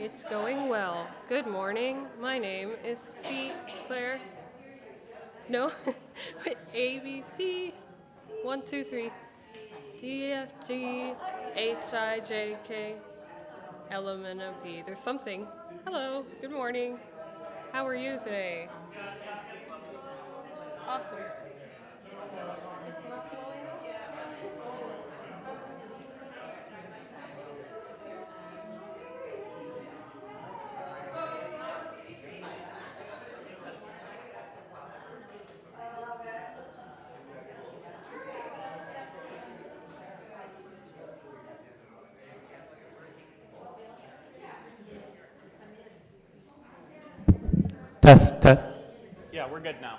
It's going well. Good morning. My name is C. Claire. No, A, B, C. 1, 2, 3. D, F, G, H, I, J, K, L, M, N, O, P. There's something. Hello. Good morning. How are you today? Awesome. Test, test. Yeah, we're good now.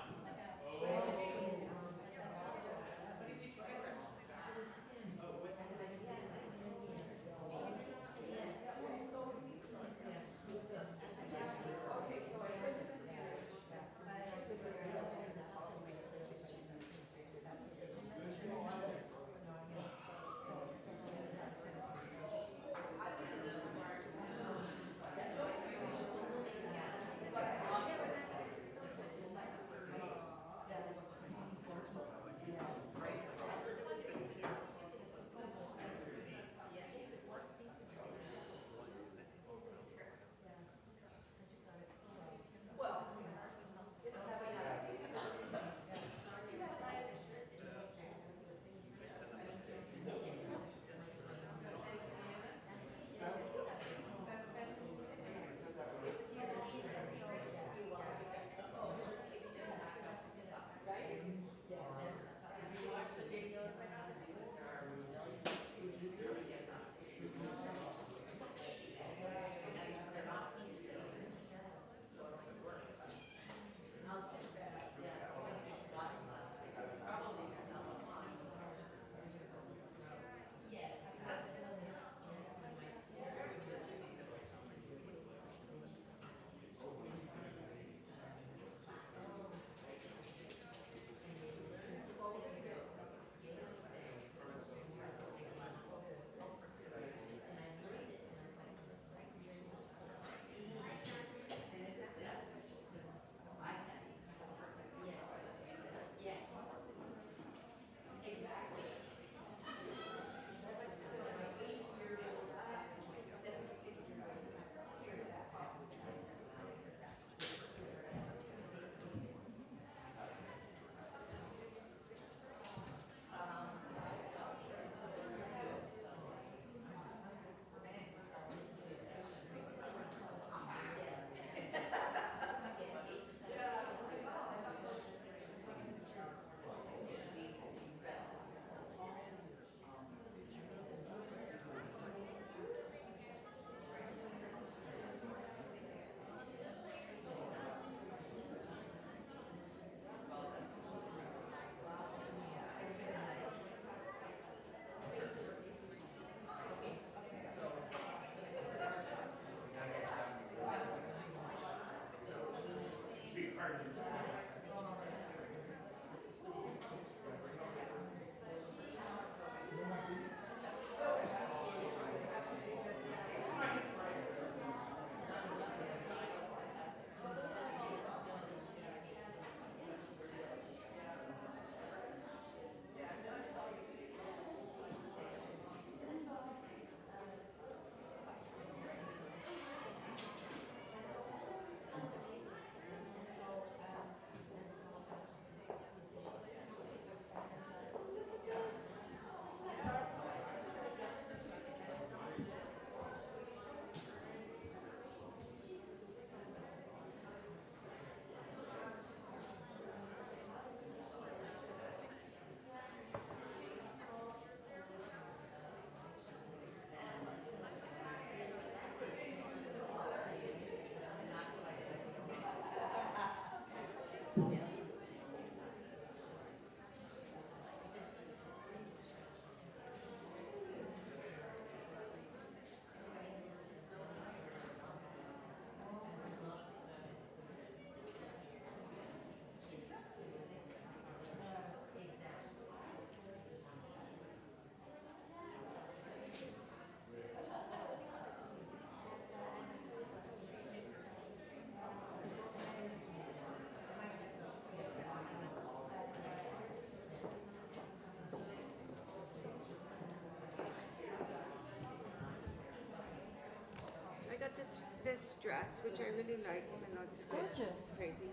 which I really like, even though it's a bit gorgeous. crazy.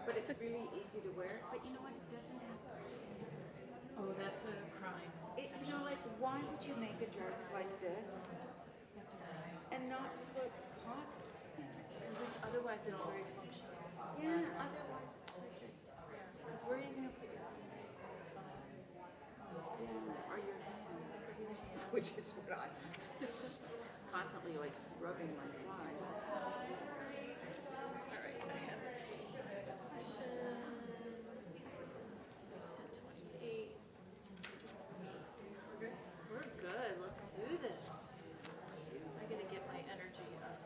But it's really easy to wear. But you know what? It doesn't have pockets. Oh, that's a crime. You know, like, why would you make a dress like this That's a crime. and not put pockets in it? Because otherwise it's very functional. Yeah, otherwise it's perfect. Because where are you going to put your pants on your phone? Yeah, or your hands. Which is what I constantly like rubbing my thighs. All right, I have a seat. Question 1028. We're good. Let's do this. I gotta get my energy up.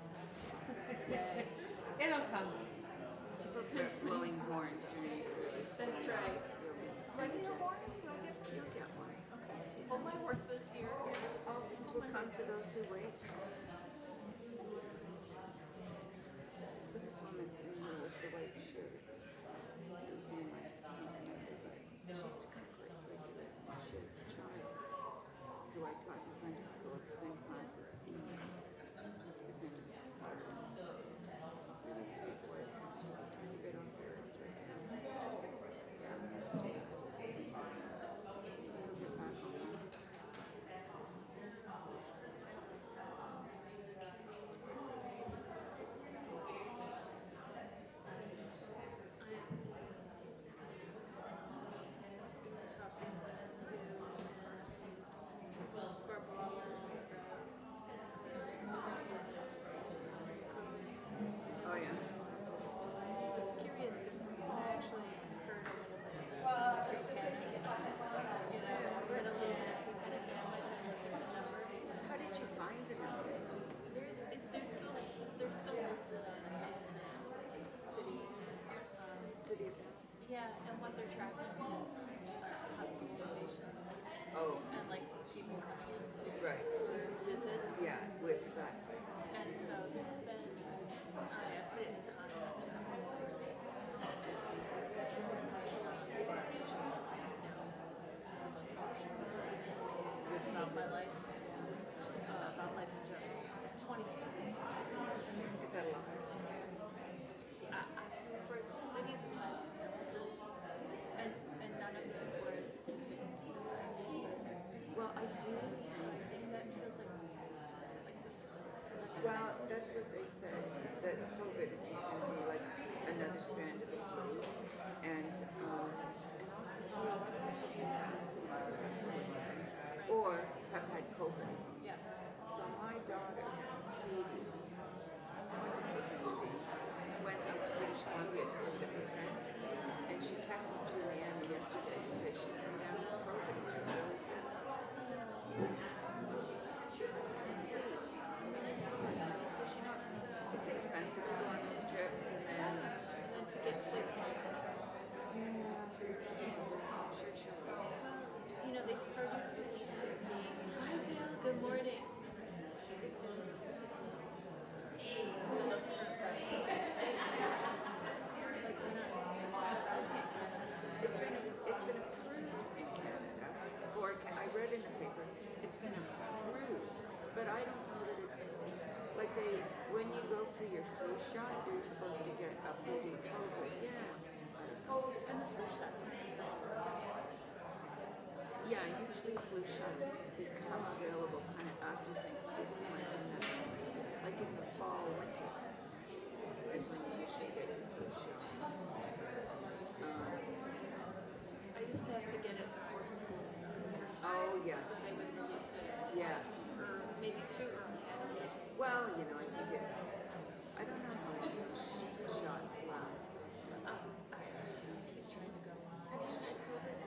It'll come. People start blowing horns during these service. That's right. You'll get one. Oh, my horse is here. All things will come to those who wait. So this woman's in there with the white shirt. This one, I don't remember, but she used to come quite regularly. She was a child who I taught in Sunday school, the same class as Amy. His name is really sweet boy. He's a tiny bit off the rails right now. So let's take it. We'll get back on that. Oh yeah. I was curious because I actually heard a little bit of panic. You know, it's been a little bit of panic damage and looking at the numbers. How did you find the numbers? They're still listed on the city. City of Yeah, and what they're tracking is hospitalizations Oh, and like people coming in to right. visits. Yeah, with that. And so there's been, I put it in context. I was like, this is good. The most cautious person. This about my life. About life in general. 20. Is that a lot? For a city the size of Hamilton, and none of those were Well, I do. something that feels like Well, that's what they say. That COVID is just going to be like another strand of the flu, and also see a lot of us have been vaccinated or have had COVID. yeah. So my daughter, Katie, wonderful baby, went up to British Columbia to visit her friend, and she texted Juliana yesterday and said she's been down with COVID. She's really sick. It's expensive to go on those trips, and then To get sick. I'm sure she'll go. You know, they started releasing hi Bill, good morning. They started releasing when those kind of friends that they say like we're not It's been approved in Canada. I read in the paper, it's been approved, but I don't know that it's like when you go for your flu shot, you're supposed to get updated COVID. Yeah. oh, and the flu shots. Yeah, usually flu shots become available kind of after Thanksgiving, like in the fall, winter, is when you usually get your flu shot. I used to have to get it before school started. Oh, yes. So they would release it Yes. or maybe too early. Well, you know, I think I don't know how long shots last. I keep trying to go. I guess I should go this.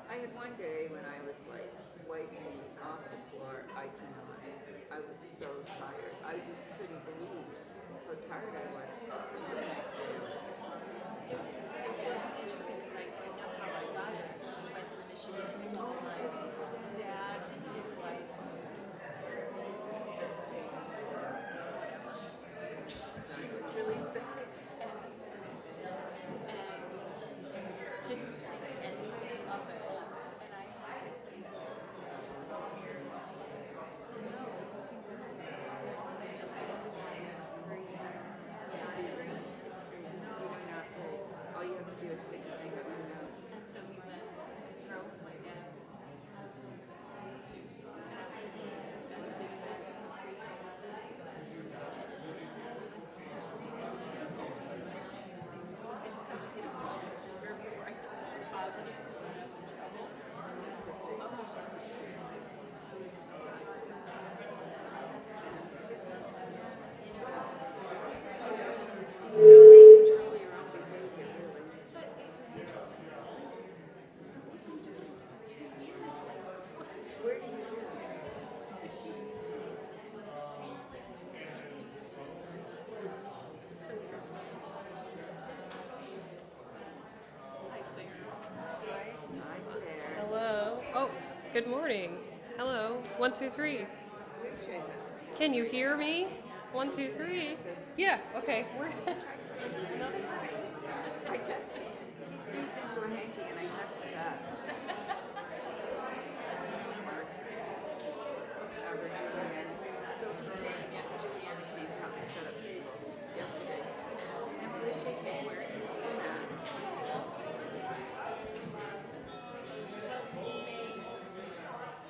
I had one day when I was like wiping off the floor. I was so tired. I just couldn't believe how tired I was. And then the next day I was It was interesting because I know how I got it. We went to Michigan and saw my dad and his wife. She was really sick and didn't think anything of good morning. Hello. 1, 2, 3. Luce has Can you hear me? 1, 2, 3. Yeah, okay. We're I tested. He sneezed into a hanky and I tested that. We're doing it. So he came, yes, Juliana came to help me set up tables yesterday. And Felice came wearing his mask.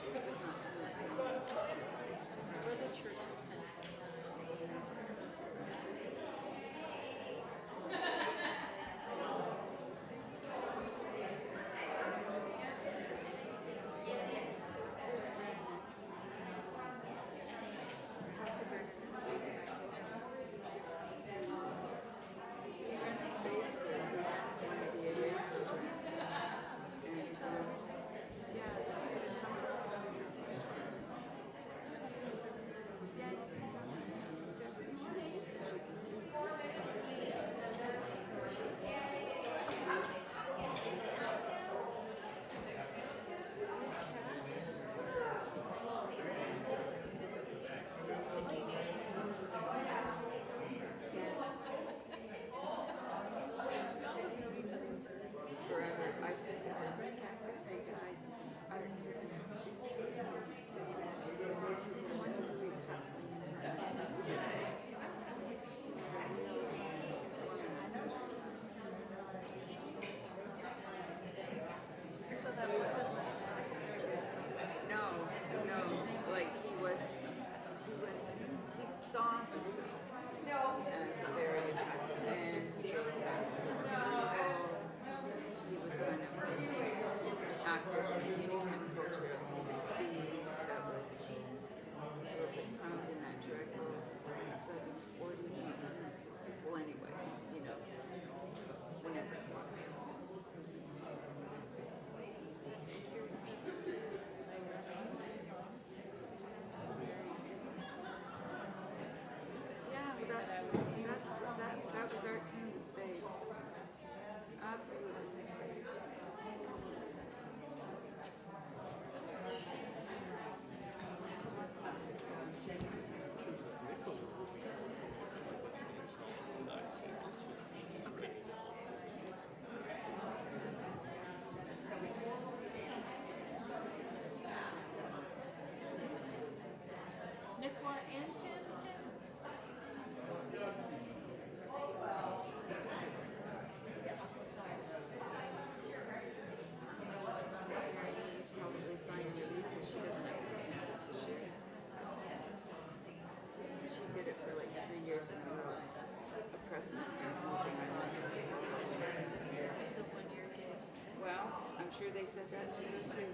This was not smoking. We're the church attendants. Forever. I said to her, Catherine, say died. I don't hear her. She said, one who is hustling in her. It's a real organizer. So that wasn't like No, no, like he saw himself as a very attractive man. He was kind of active in the Unican culture of the 60s. That was found in that director of the 60s, 40, and 60s. Well, anyway, you know, whenever it was. Yeah, that was our king in spades. Absolutely in spades. Nicola and Tim. Probably signed a leave because she doesn't have to campus this year. She did it for like 3 years in a row. A president and moving on. It's a 1-year gig. Well, I'm sure they said that to you too.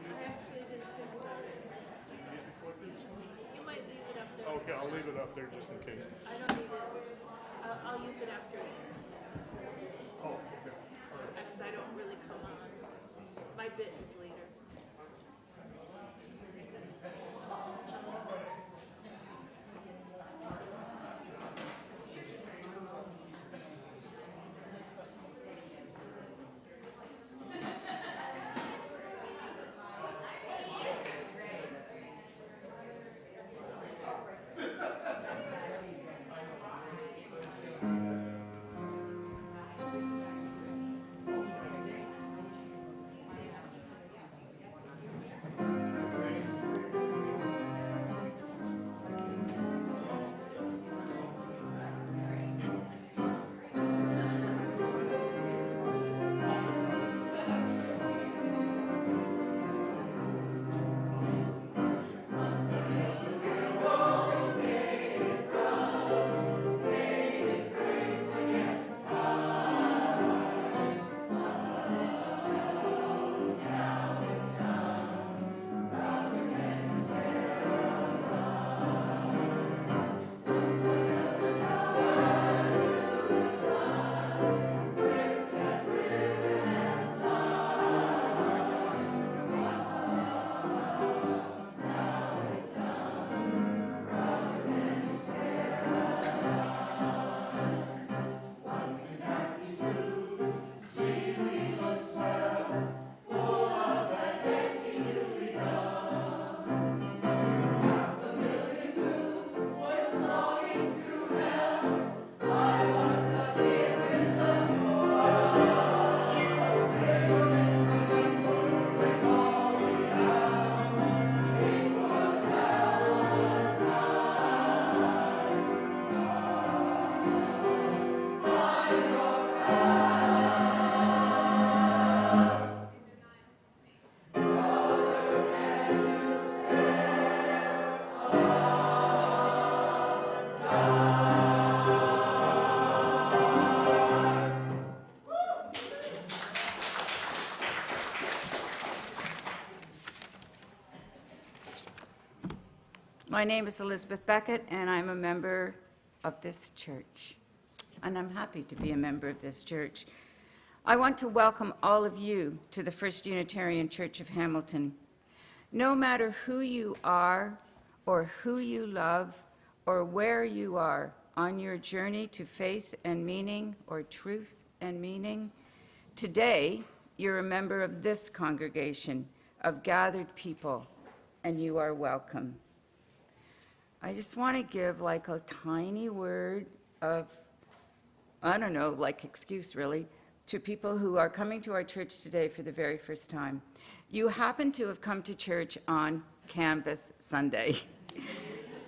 I actually didn't think about it. You might leave it up there. Okay, I'll leave it up there just in case. I don't need it. I'll use it after. Oh, okay. All right. Because I don't really come on. My bit is later. My name is Elizabeth Beckett, and I'm a member of this church. And I'm happy to be a member of this church. I want to welcome all of you to the First Unitarian Church of Hamilton. No matter who you are, or who you love, or where you are on your journey to faith and meaning, or truth and meaning, today you're a member of this congregation of gathered people, and you are welcome. I just want to give like a tiny word of, I don't know, like excuse really, to people who are coming to our church today for the very first time. You happen to have come to church on Canvas Sunday.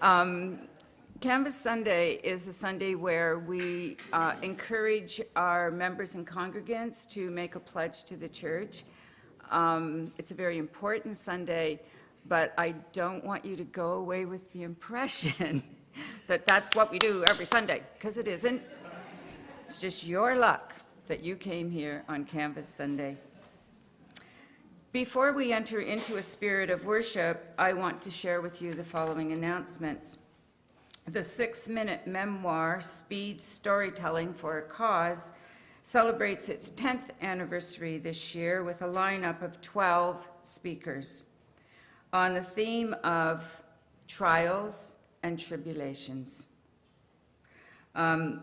Canvas Sunday is a Sunday where we encourage our members and congregants to make a pledge to the church. It's a very important Sunday, but I don't want you to go away with the impression that that's what we do every Sunday, because it isn't. It's just your luck that you came here on Canvas Sunday. Before we enter into a spirit of worship, I want to share with you the following announcements. The 6-minute memoir, Speed Storytelling for a Cause, celebrates its 10th anniversary this year with a lineup of 12 speakers on the theme of trials and tribulations.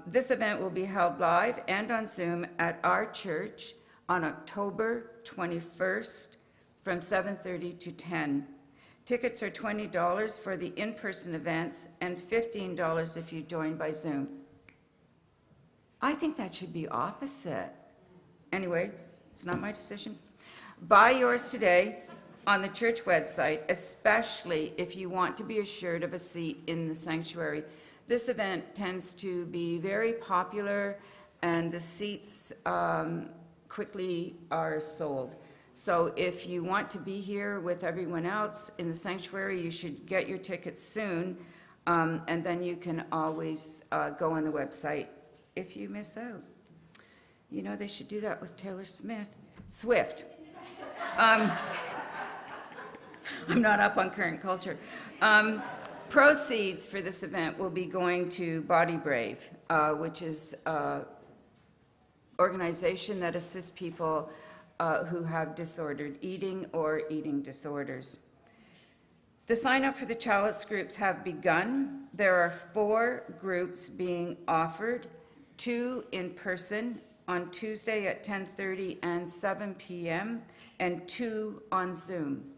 This event will be held live and on Zoom at our church on October 21st from 7:30 to 10. Tickets are $20 for the in-person events and $15 if you join by Zoom. I think that should be opposite. Anyway, it's not my decision. Buy yours today on the church website, especially if you want to be assured of a seat in the sanctuary. This event tends to be very popular, and the seats quickly are sold. So if you want to be here with everyone else in the sanctuary, you should get your tickets soon, and then you can always go on the website if you miss out. You know, they should do that with Taylor Swift. I'm not up on current culture. Proceeds for this event will be going to Body Brave, which is an organization that assists people who have disordered eating or eating disorders. The sign-up for the chalice groups have begun. There are 4 groups being offered, 2 in person on Tuesday at 10:30 and 7 p.m., and 2 on Zoom.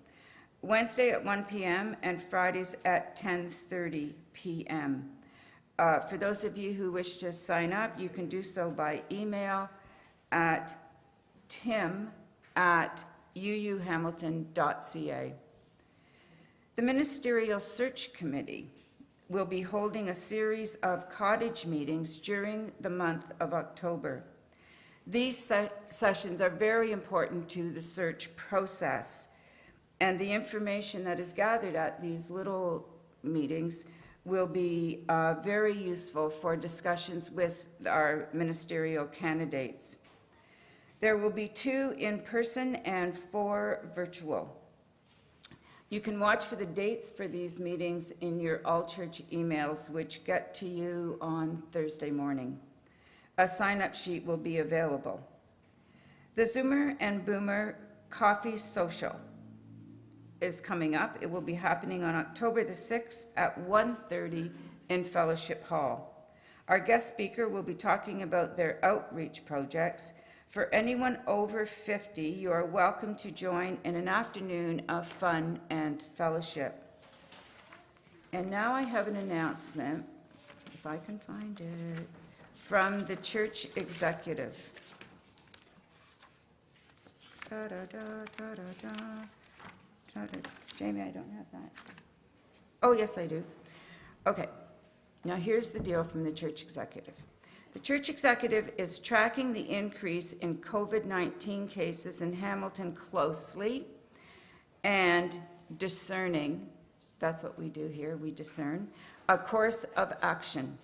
Wednesday at 1 p.m. and Fridays at 10:30 p.m. For those of you who wish to sign up, you can do so by email at tim@uuhamilton.ca. The Ministerial Search Committee will be holding a series of cottage meetings during the month of October. These sessions are very important to the search process, and the information that is gathered at these little meetings will be very useful for discussions with our ministerial candidates. There will be 2 in person and 4 virtual. You can watch for the dates for these meetings in your all-church emails, which get to you on Thursday morning. A sign-up sheet will be available. The Zoomer and Boomer Coffee Social is coming up. It will be happening on October the 6th at 1:30 in Fellowship Hall. Our guest speaker will be talking about their outreach projects. For anyone over 50, you are welcome to join in an afternoon of fun and fellowship. And now I have an announcement, if I can find it, from the church executive. Jamie, I don't have that. Oh, yes, I do. Okay. Now here's the deal from the church executive. The church executive is tracking the increase in COVID-19 cases in Hamilton closely and discerning, that's what we do here, we discern, a course of action.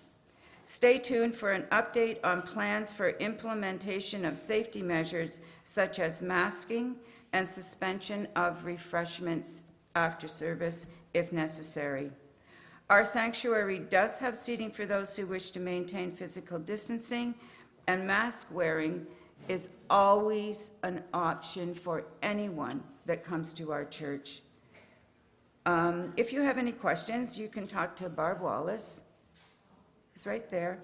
Stay tuned for an update on plans for implementation of safety measures such as masking and suspension of refreshments after service if necessary. Our sanctuary does have seating for those who wish to maintain physical distancing, and mask wearing is always an option for anyone that comes to our church. If you have any questions, you can talk to Barb Wallace. He's right there.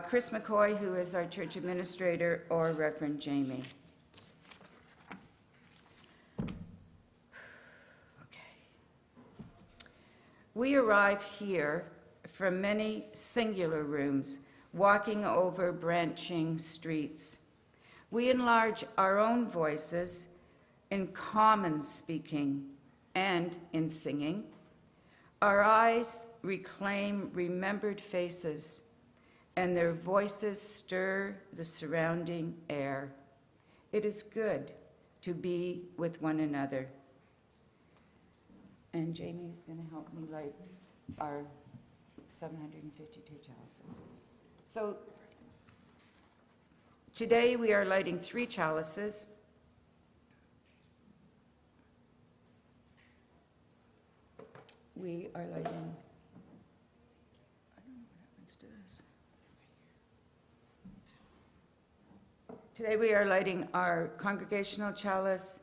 Chris McCoy, who is our church administrator, or Reverend Jamie. We arrive here from many singular rooms, walking over branching streets. We enlarge our own voices in common speaking and in singing. Our eyes reclaim remembered faces, and their voices stir the surrounding air. It is good to be with one another. And Jamie is going to help me light our 752 chalices. So today we are lighting 3 chalices. We are lighting, I don't know what happens to this. Today we are lighting our congregational chalice,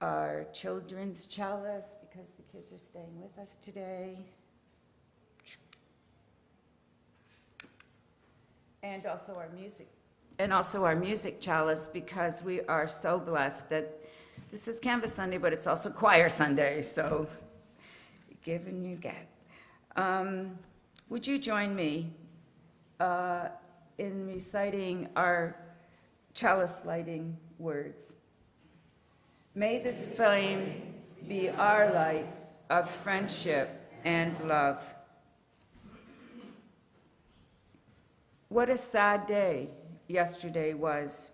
our children's chalice, because the kids are staying with us today, and also our music chalice, because we are so blessed that this is Canvas Sunday, but it's also Choir Sunday, so you give and you get. Would you join me in reciting our chalice lighting words? May this flame be our light of friendship and love. What a sad day yesterday was,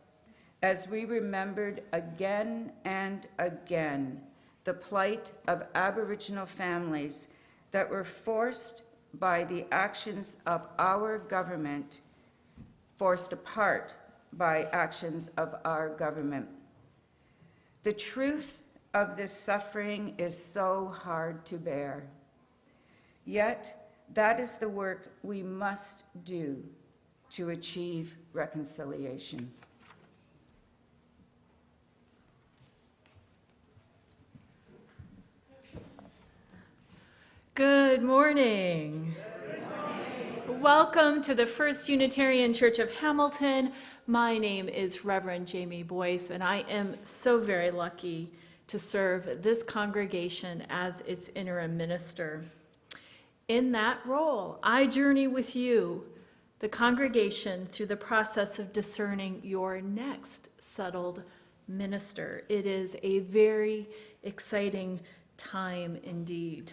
as we remembered again and again the plight of Aboriginal families that were forced by the actions of our government, forced apart by actions of our government. The truth of this suffering is so hard to bear. Yet, that is the work we must do to achieve reconciliation. Good morning. Welcome to the First Unitarian Church of Hamilton. My name is Reverend Jamie Boyce, and I am so very lucky to serve this congregation as its interim minister. In that role, I journey with you, the congregation, through the process of discerning your next settled minister. It is a very exciting time indeed.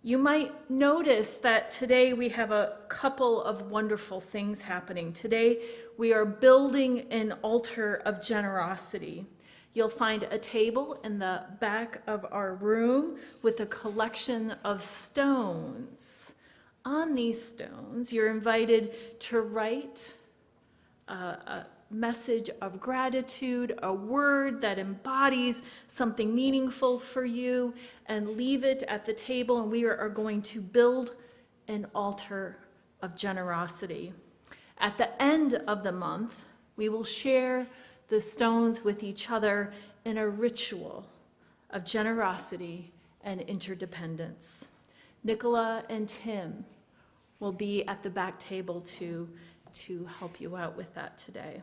You might notice that today we have a couple of wonderful things happening. Today we are building an altar of generosity. You'll find a table in the back of our room with a collection of stones. On these stones, you're invited to write a message of gratitude, a word that embodies something meaningful for you, and leave it at the table, and we are going to build an altar of generosity. At the end of the month, we will share the stones with each other in a ritual of generosity and interdependence. Nicola and Tim will be at the back table to help you out with that today.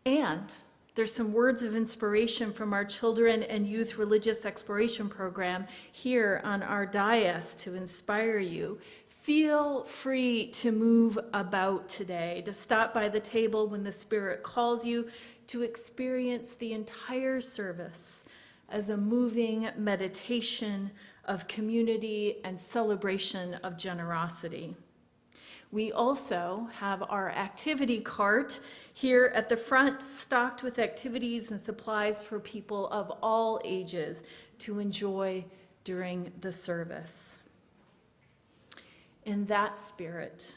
And there's some words of inspiration from our children and youth religious exploration program here on our dais to inspire you. Feel free to move about today, to stop by the table when the Spirit calls you, to experience the entire service as a moving meditation of community and celebration of generosity. We also have our activity cart here at the front, stocked with activities and supplies for people of all ages to enjoy during the service. In that spirit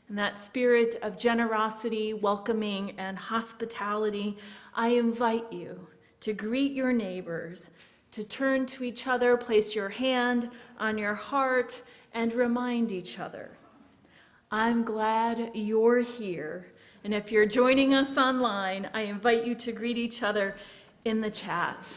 of generosity, welcoming, and hospitality, I invite you to greet your neighbors, to turn to each other, place your hand on your heart, and remind each other. I'm glad you're here. And if you're joining us online, I invite you to greet each other in the chat.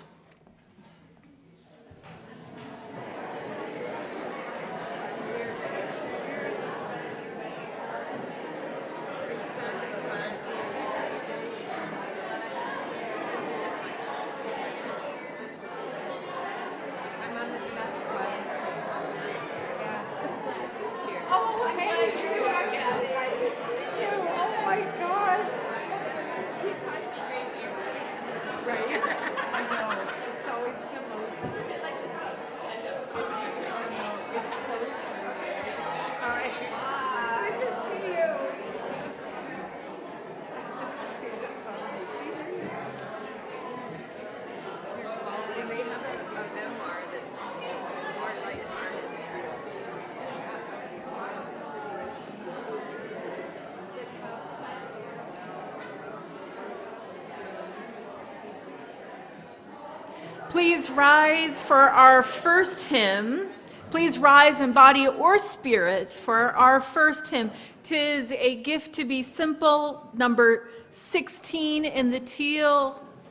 Please rise for our first hymn. Please rise in body or spirit for our first hymn. 'Tis a gift to be simple, number 16 in the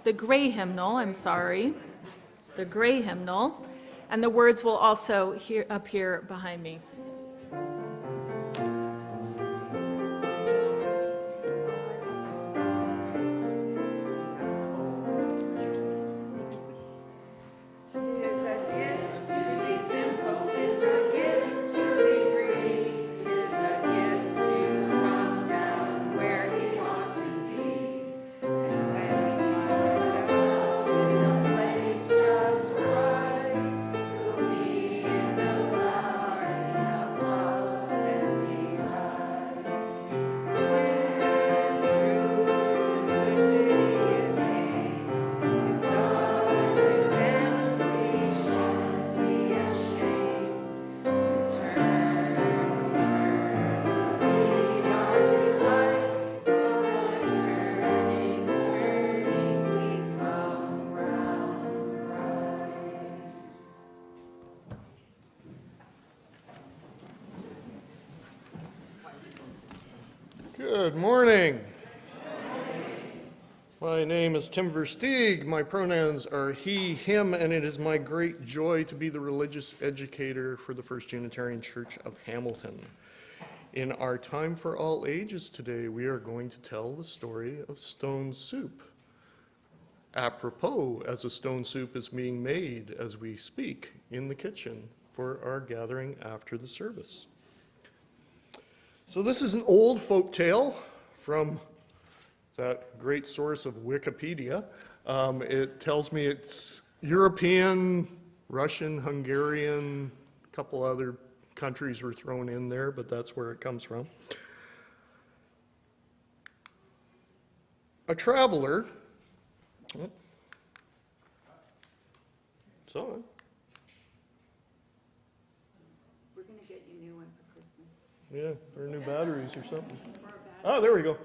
the gray hymnal, the gray hymnal. And the words will also appear behind me. Good morning. My name is Tim Versteeg. My pronouns are he, him, and it is my great joy to be the religious educator for the First Unitarian Church of Hamilton. In our Time for All Ages today, we are going to tell the story of stone soup. Apropos, as a stone soup is being made as we speak in the kitchen for our gathering after the service. So this is an old folk tale from that great source of Wikipedia. It tells me it's European, Russian, Hungarian, a couple other countries were thrown in there, but that's where it comes from. A traveler, so We're going to get you a new one for Christmas. yeah, or new batteries or something. Oh, there we go.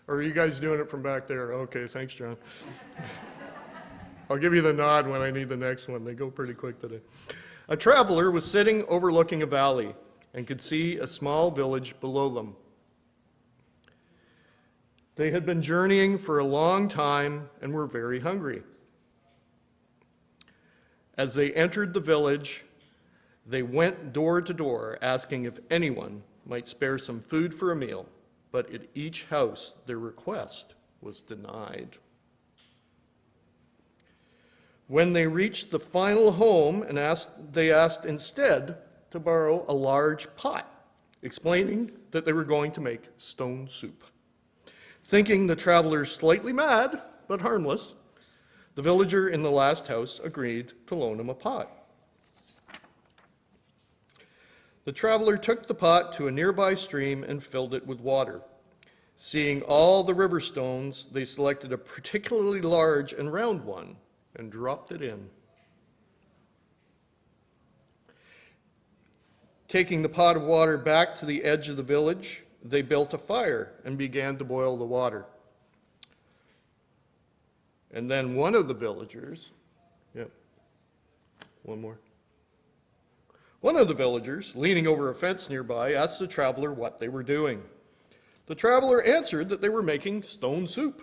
Or are you guys doing it from back there? Okay, thanks, John. I'll give you the nod when I need the next one. They go pretty quick today. A traveler was sitting overlooking a valley and could see a small village below them. They had been journeying for a long time and were very hungry. As they entered the village, they went door to door asking if anyone might spare some food for a meal, but at each house their request was denied. When they reached the final home and they asked instead to borrow a large pot, explaining that they were going to make stone soup. Thinking the travelers slightly mad, but harmless, the villager in the last house agreed to loan him a pot. The traveler took the pot to a nearby stream and filled it with water. Seeing all the river stones, they selected a particularly large and round one and dropped it in. Taking the pot of water back to the edge of the village, they built a fire and began to boil the water. And then one of the villagers, yep, one more. One of the villagers, leaning over a fence nearby, asked the traveler what they were doing. The traveler answered that they were making stone soup,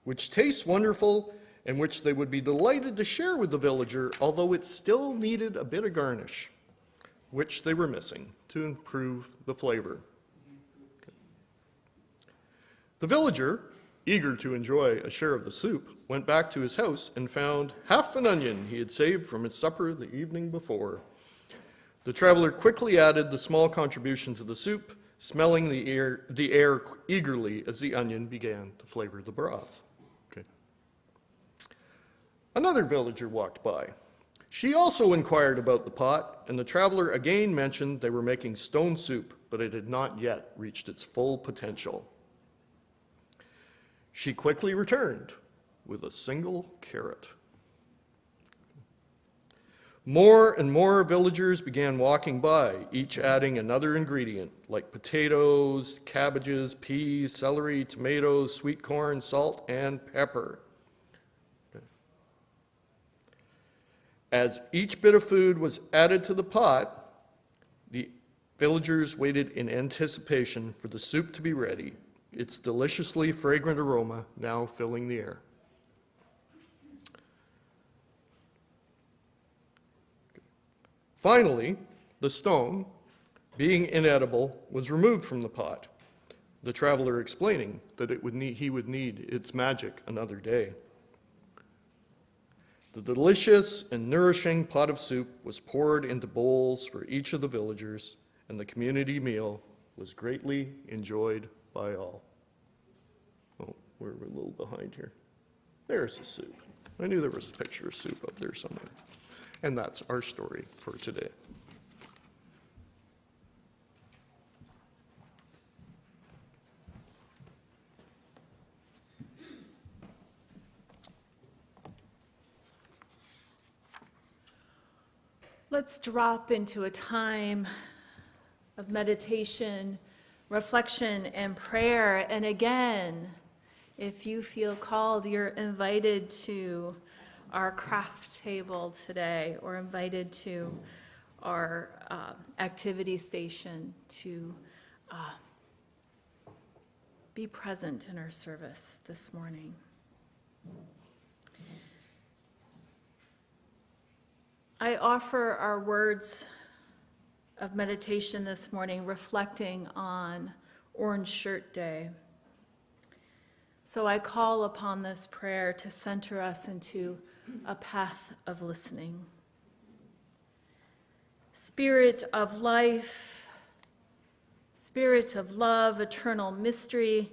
which tastes wonderful and which they would be delighted to share with the villager, although it still needed a bit of garnish, which they were missing to improve the flavor. The villager, eager to enjoy a share of the soup, went back to his house and found half an onion he had saved from his supper the evening before. The traveler quickly added the small contribution to the soup, smelling the air eagerly as the onion began to flavor the broth. Okay. Another villager walked by. She also inquired about the pot, and the traveler again mentioned they were making stone soup, but it had not yet reached its full potential. She quickly returned with a single carrot. More and more villagers began walking by, each adding another ingredient, like potatoes, cabbages, peas, celery, tomatoes, sweet corn, salt, and pepper. As each bit of food was added to the pot, the villagers waited in anticipation for the soup to be ready, its deliciously fragrant aroma now filling the air. Finally, the stone, being inedible, was removed from the pot, the traveler explaining that he would need its magic another day. The delicious and nourishing pot of soup was poured into bowls for each of the villagers, and the community meal was greatly enjoyed by all. Oh, we're a little behind here. There's the soup. I knew there was a picture of soup up there somewhere. And that's our story for today. Let's drop into a time of meditation, reflection, and prayer. And again, if you feel called, you're invited to our craft table today, or invited to our activity station to be present in our service this morning. I offer our words of meditation this morning reflecting on Orange Shirt Day. So I call upon this prayer to center us into a path of listening. Spirit of life, Spirit of love, eternal mystery,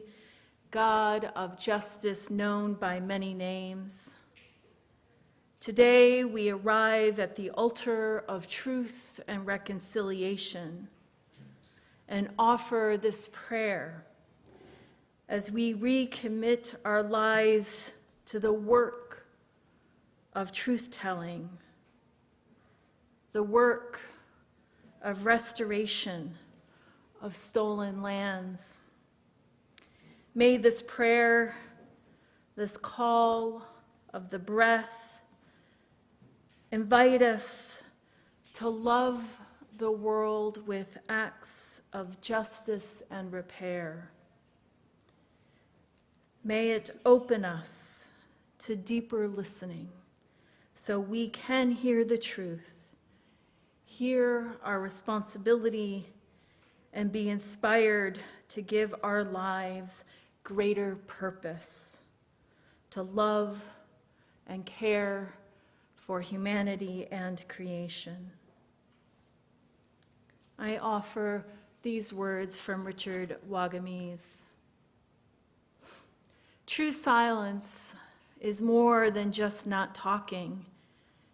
God of justice known by many names. Today we arrive at the altar of truth and reconciliation and offer this prayer as we recommit our lives to the work of truth-telling, the work of restoration of stolen lands. May this prayer, this call of the breath, invite us to love the world with acts of justice and repair. May it open us to deeper listening so we can hear the truth, hear our responsibility, and be inspired to give our lives greater purpose, to love and care for humanity and creation. I offer these words from Richard Wagamese. True silence is more than just not talking.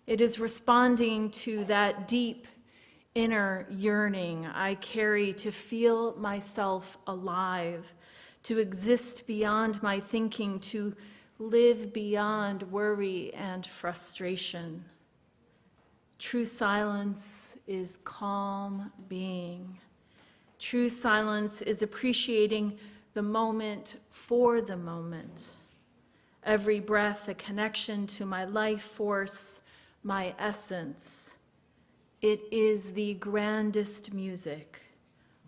It is responding to that deep inner yearning I carry to feel myself alive, to exist beyond my thinking, to live beyond worry and frustration. True silence is calm being. True silence is appreciating the moment for the moment, every breath a connection to my life force, my essence. It is the grandest music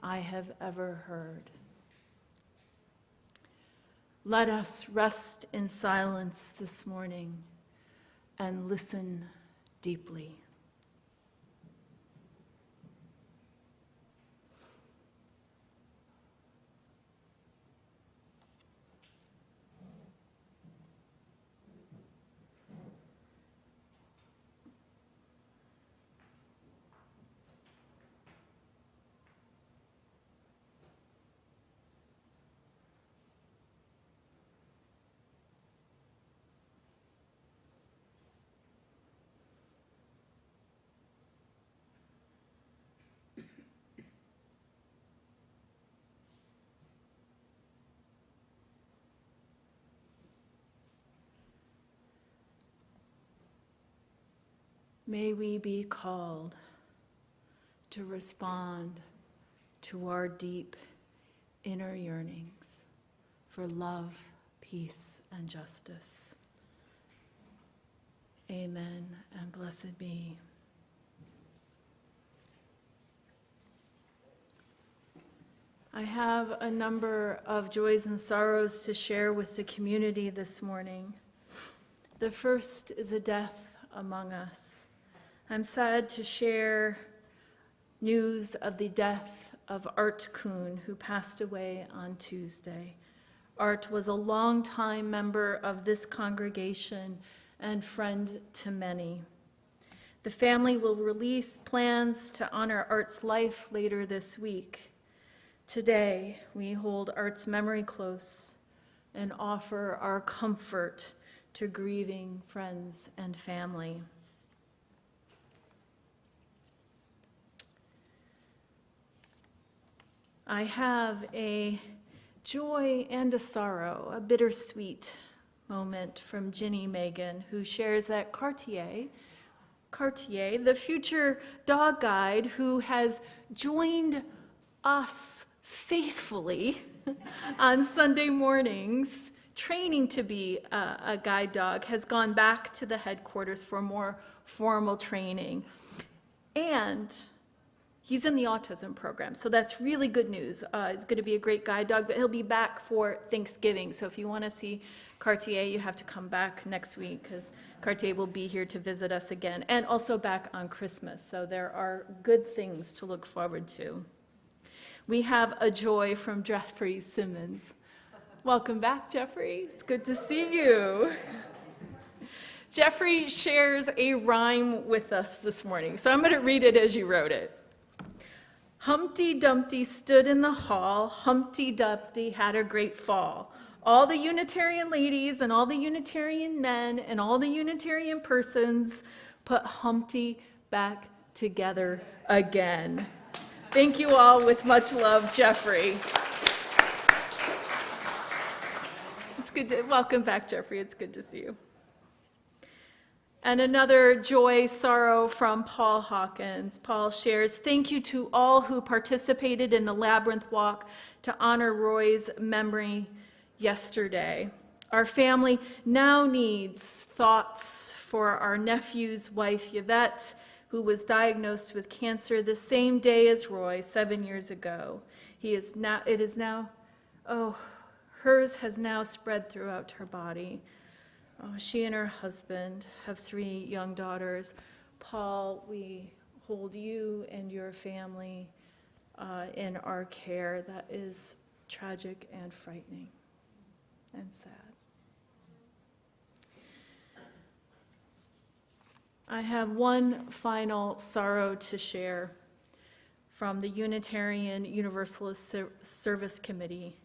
I have ever heard. Let us rest in silence this morning and listen deeply. May we be called to respond to our deep inner yearnings for love, peace, and justice. Amen, and blessed be. I have a number of joys and sorrows to share with the community this morning. The first is a death among us. I'm sad to share news of the death of Art Kuhn, who passed away on Tuesday. Art was a longtime member of this congregation and friend to many. The family will release plans to honor Art's life later this week. Today, we hold Art's memory close and offer our comfort to grieving friends and family. I have a joy and a sorrow, a bittersweet moment from Ginny Megan, who shares that Cartier, the future dog guide who has joined us faithfully on Sunday mornings, training to be a guide dog, has gone back to the headquarters for more formal training. And he's in the autism program, so that's really good news. He's going to be a great guide dog, but he'll be back for Thanksgiving. So if you want to see Cartier, you have to come back next week because Cartier will be here to visit us again, and also back on Christmas. So there are good things to look forward to. We have a joy from Jeffrey Simmons. Welcome back, Jeffrey. It's good to see you. Jeffrey shares a rhyme with us this morning, so I'm going to read it as you wrote it. Humpty Dumpty stood in the hall, Humpty Dumpty had a great fall. All the Unitarian ladies and all the Unitarian men and all the Unitarian persons put Humpty back together again. Thank you all with much love, Jeffrey. It's good to, welcome back, Jeffrey. It's good to see you. And another joy, sorrow from Paul Hawkins. Paul shares, thank you to all who participated in the Labyrinth Walk to honor Roy's memory yesterday. Our family now needs thoughts for our nephew's wife, Yvette, who was diagnosed with cancer the same day as Roy 7 years ago. Hers has now spread throughout her body. Oh, she and her husband have 3 young daughters. Paul, we hold you and your family in our care. That is tragic and frightening and sad. I have one final sorrow to share from the Unitarian Universalist Service Committee.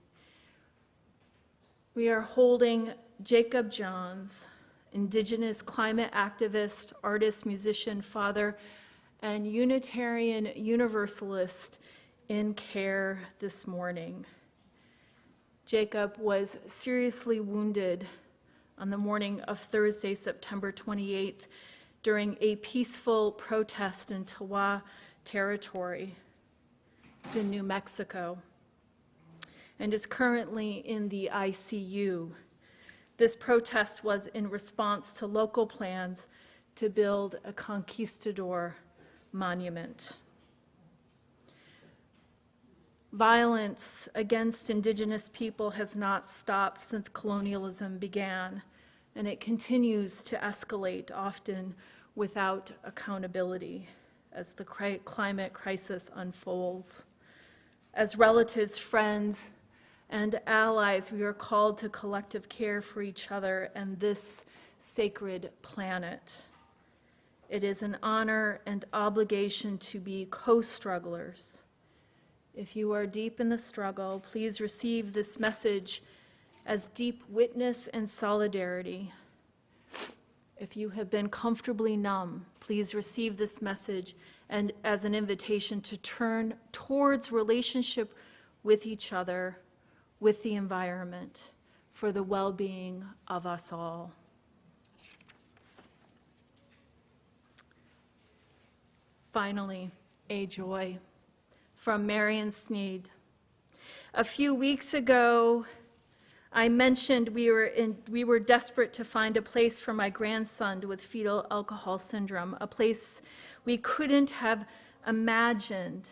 We are holding Jacob Johns, Indigenous climate activist, artist, musician, father, and Unitarian Universalist in care this morning. Jacob was seriously wounded on the morning of Thursday, September 28th, during a peaceful protest in Tawa Territory. It's in New Mexico, and is currently in the ICU. This protest was in response to local plans to build a conquistador monument. Violence against Indigenous people has not stopped since colonialism began, and it continues to escalate, often without accountability, as the climate crisis unfolds. As relatives, friends, and allies, we are called to collective care for each other and this sacred planet. It is an honor and obligation to be co-strugglers. If you are deep in the struggle, please receive this message as deep witness and solidarity. If you have been comfortably numb, please receive this message and as an invitation to turn towards relationship with each other, with the environment, for the well-being of us all. Finally, a joy from Marion Sneed. A few weeks ago, I mentioned we were desperate to find a place for my grandson with fetal alcohol syndrome, a place we couldn't have imagined.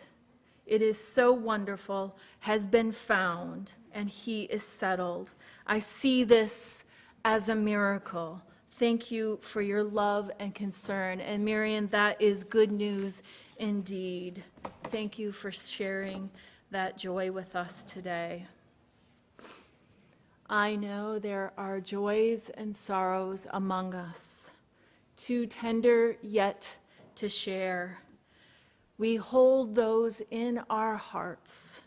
It is so wonderful, has been found, and he is settled. I see this as a miracle. Thank you for your love and concern. And Marion, that is good news indeed. Thank you for sharing that joy with us today. I know there are joys and sorrows among us, too tender yet to share. We hold those in our hearts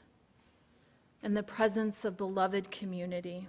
in the presence of beloved community.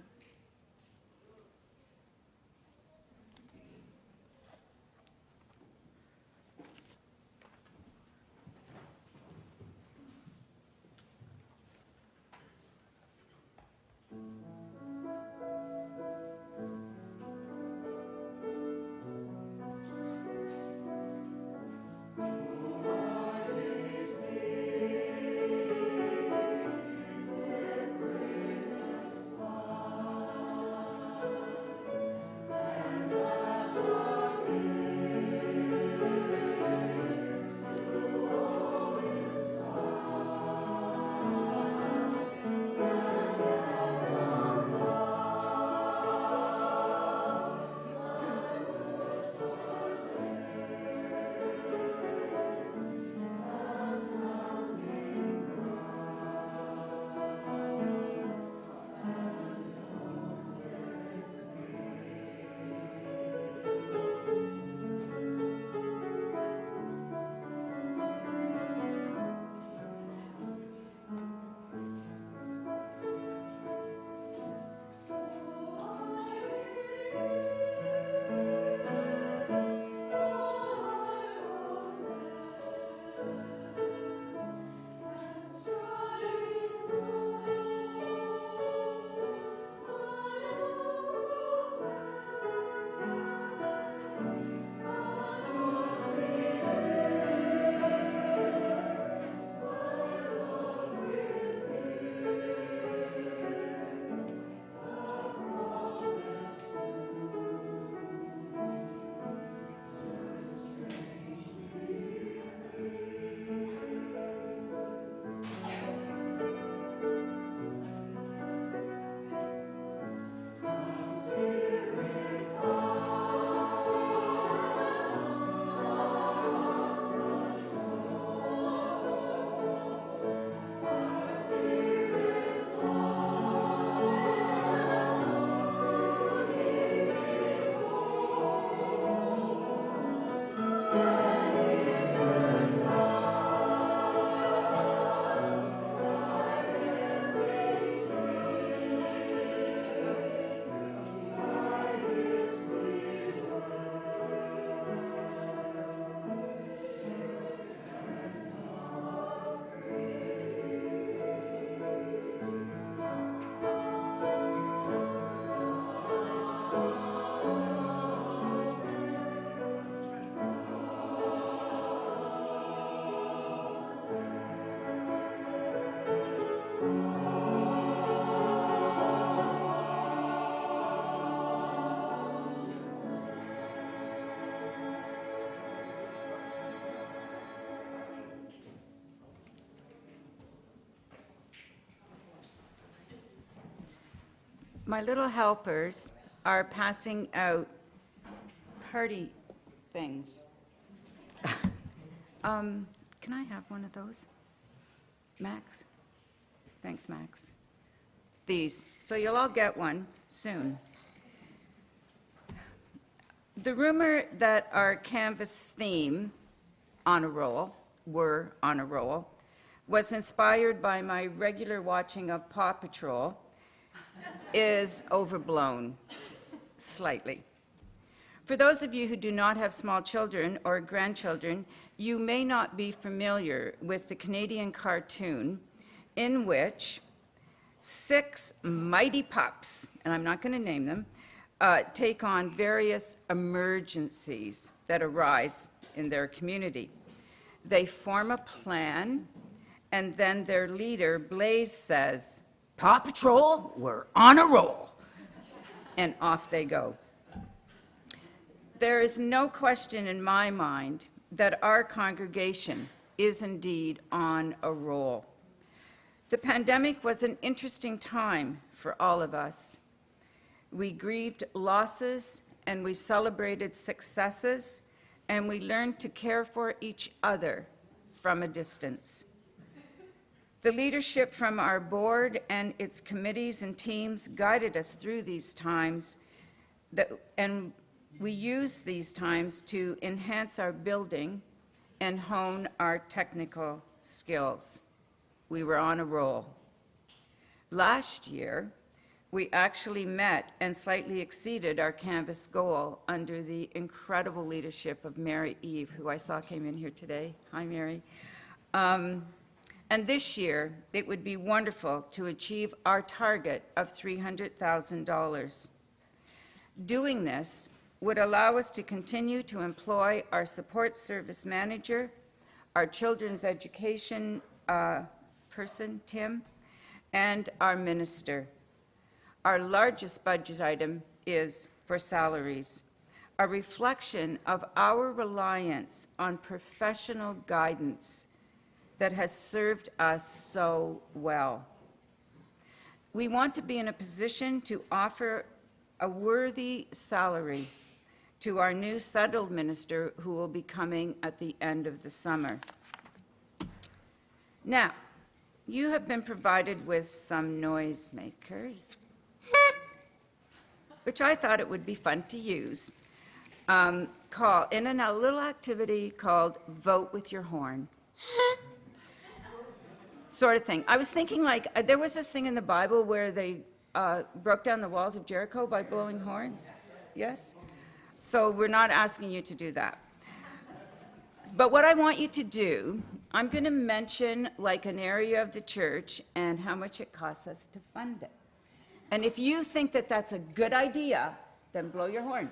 my little helpers are passing out party things. Can I have one of those? Max? Thanks, Max. These. So you'll all get one soon. The rumor that our Canvas theme, On a Roll, were on a roll, was inspired by my regular watching of Paw Patrol is overblown slightly. For those of you who do not have small children or grandchildren, you may not be familiar with the Canadian cartoon in which 6 mighty pups, and I'm not going to name them, take on various emergencies that arise in their community. They form a plan, and then their leader, Blaze, says, "Paw Patrol, we're on a roll." And off they go. There is no question in my mind that our congregation is indeed on a roll. The pandemic was an interesting time for all of us. We grieved losses and we celebrated successes, and we learned to care for each other from a distance. The leadership from our board and its committees and teams guided us through these times, and we used these times to enhance our building and hone our technical skills. We were on a roll. Last year, we actually met and slightly exceeded our Canvas goal under the incredible leadership of Mary Eve, who I saw came in here today. Hi, Mary. And this year, it would be wonderful to achieve our target of $300,000. Doing this would allow us to continue to employ our support service manager, our children's education person, Tim, and our minister. Our largest budget item is for salaries, a reflection of our reliance on professional guidance that has served us so well. We want to be in a position to offer a worthy salary to our new settled minister, who will be coming at the end of the summer. Now, you have been provided with some noisemakers, which I thought it would be fun to use, in a little activity called Vote with Your Horn. Sort of thing. I was thinking, like, there was this thing in the Bible where they broke down the walls of Jericho by blowing horns. Yes? So we're not asking you to do that. But what I want you to do, I'm going to mention like an area of the church and how much it costs us to fund it. And if you think that that's a good idea, then blow your horn.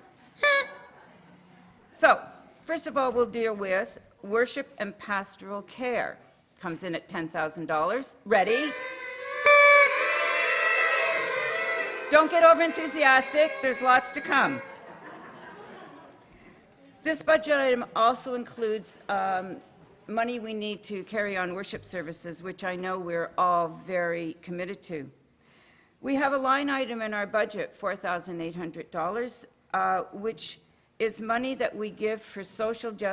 So, first of all, we'll deal with worship and pastoral care. Comes in at $10,000. Ready? Don't get over-enthusiastic. There's lots to come. This budget item also includes money we need to carry on worship services, which I know we're all very committed to. We have a line item in our budget, $4,800, which is money that we give for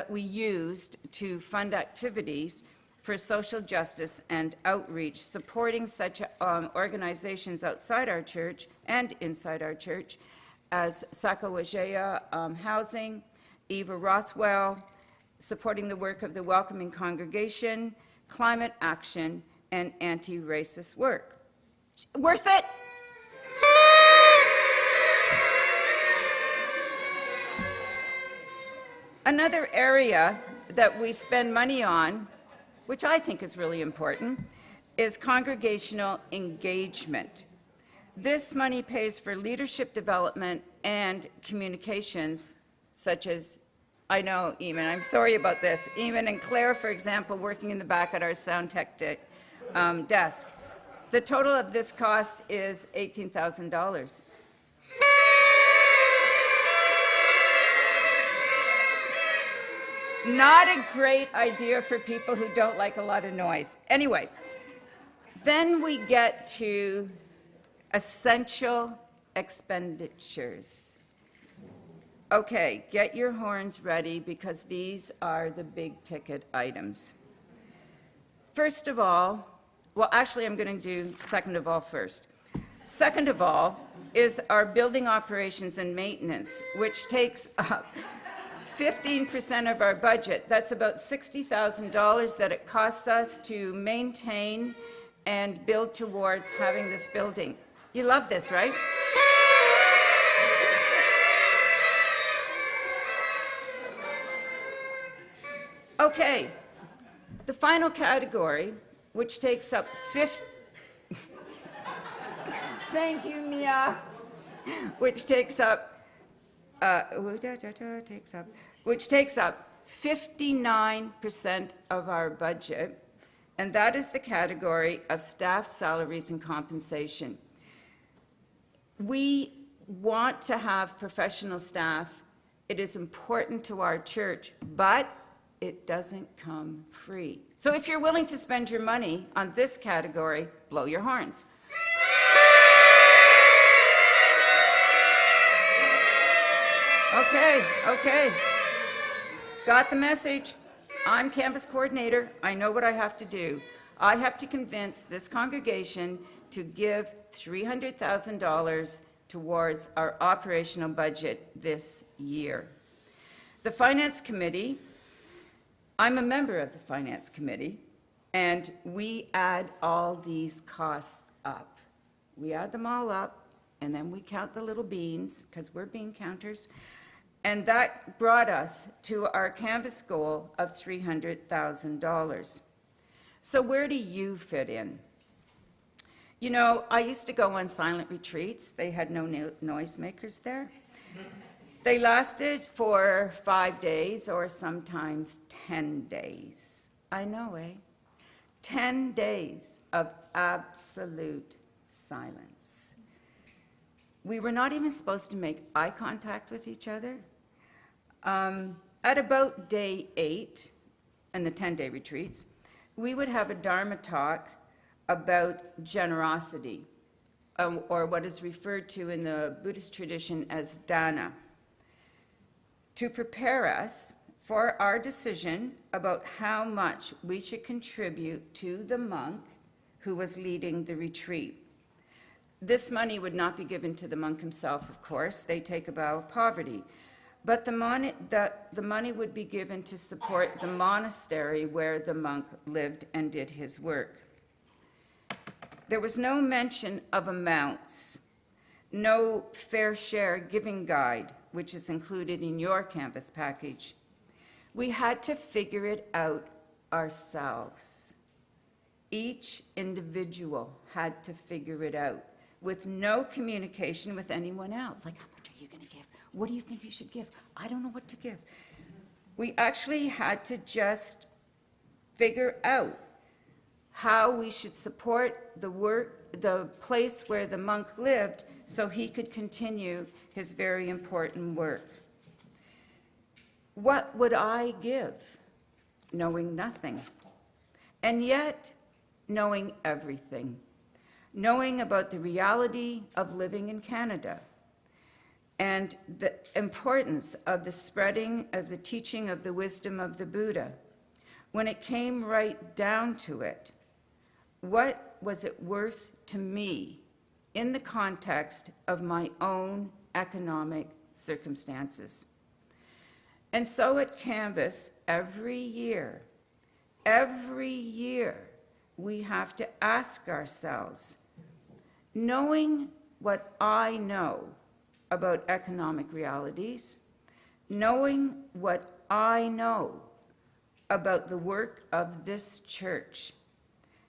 we used to fund activities for social justice and outreach, supporting such organizations outside our church and inside our church as Sacagawea Housing, Eva Rothwell, supporting the work of the Welcoming Congregation, Climate Action, and anti-racist work. Worth it? Another area that we spend money on, which I think is really important, is congregational engagement. This money pays for leadership development and communications, such as, I know, Eamon, I'm sorry about this, Eamon and Claire, for example, working in the back at our sound tech desk. The total of this cost is $18,000. Not a great idea for people who don't like a lot of noise. Anyway, then we get to essential expenditures. Okay, get your horns ready because these are the big ticket items. First of all, well, actually, I'm going to do second of all first. Second of all is our building operations and maintenance, which takes up 15% of our budget. That's about $60,000 that it costs us to maintain and build towards having this building. You love this, right? Okay, the final category, which takes up thank you, Mia. Which takes up 59% of our budget, and that is the category of staff salaries and compensation. We want to have professional staff. It is important to our church, but it doesn't come free. So if you're willing to spend your money on this category, blow your horns. Okay. Got the message. I'm Canvas coordinator. I know what I have to do. I have to convince this congregation to give $300,000 towards our operational budget this year. The Finance Committee, I'm a member of the Finance Committee, and we add all these costs up. We add them all up, and then we count the little beans, because we're bean counters, and that brought us to our Canvas goal of $300,000. So where do you fit in? You know, I used to go on silent retreats. They had no noisemakers there. They lasted for 5 days or sometimes 10 days. I know, eh? 10 days of absolute silence. We were not even supposed to make eye contact with each other. At about day 8, in the 10-day retreats, we would have a Dharma talk about generosity, or what is referred to in the Buddhist tradition as dana, to prepare us for our decision about how much we should contribute to the monk who was leading the retreat. This money would not be given to the monk himself, of course. They take a vow of poverty. But the money would be given to support the monastery where the monk lived and did his work. There was no mention of amounts, no fair share giving guide, which is included in your Canvas package. We had to figure it out ourselves. Each individual had to figure it out with no communication with anyone else. Like, how much are you going to give? What do you think you should give? I don't know what to give. We actually had to just figure out how we should support the work, the place where the monk lived, so he could continue his very important work. What would I give? Knowing nothing. And yet, knowing everything. Knowing about the reality of living in Canada and the importance of the spreading of the teaching of the wisdom of the Buddha. When it came right down to it, what was it worth to me in the context of my own economic circumstances? And so at Canvas, every year, we have to ask ourselves, knowing what I know about economic realities, knowing what I know about the work of this church,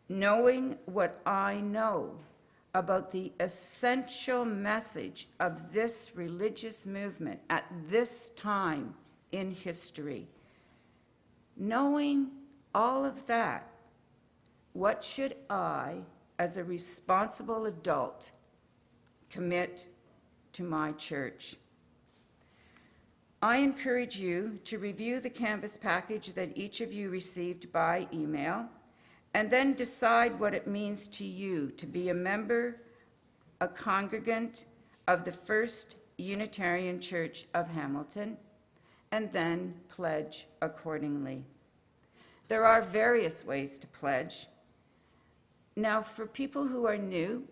knowing what I know about the essential message of this religious movement at this time in history, knowing all of that, what should I, as a responsible adult, commit to my church? I encourage you to review the Canvas package that each of you received by email, and then decide what it means to you to be a member, a congregant, of the First Unitarian Church of Hamilton, and then pledge accordingly. There are various ways to pledge. Now, for people who are new,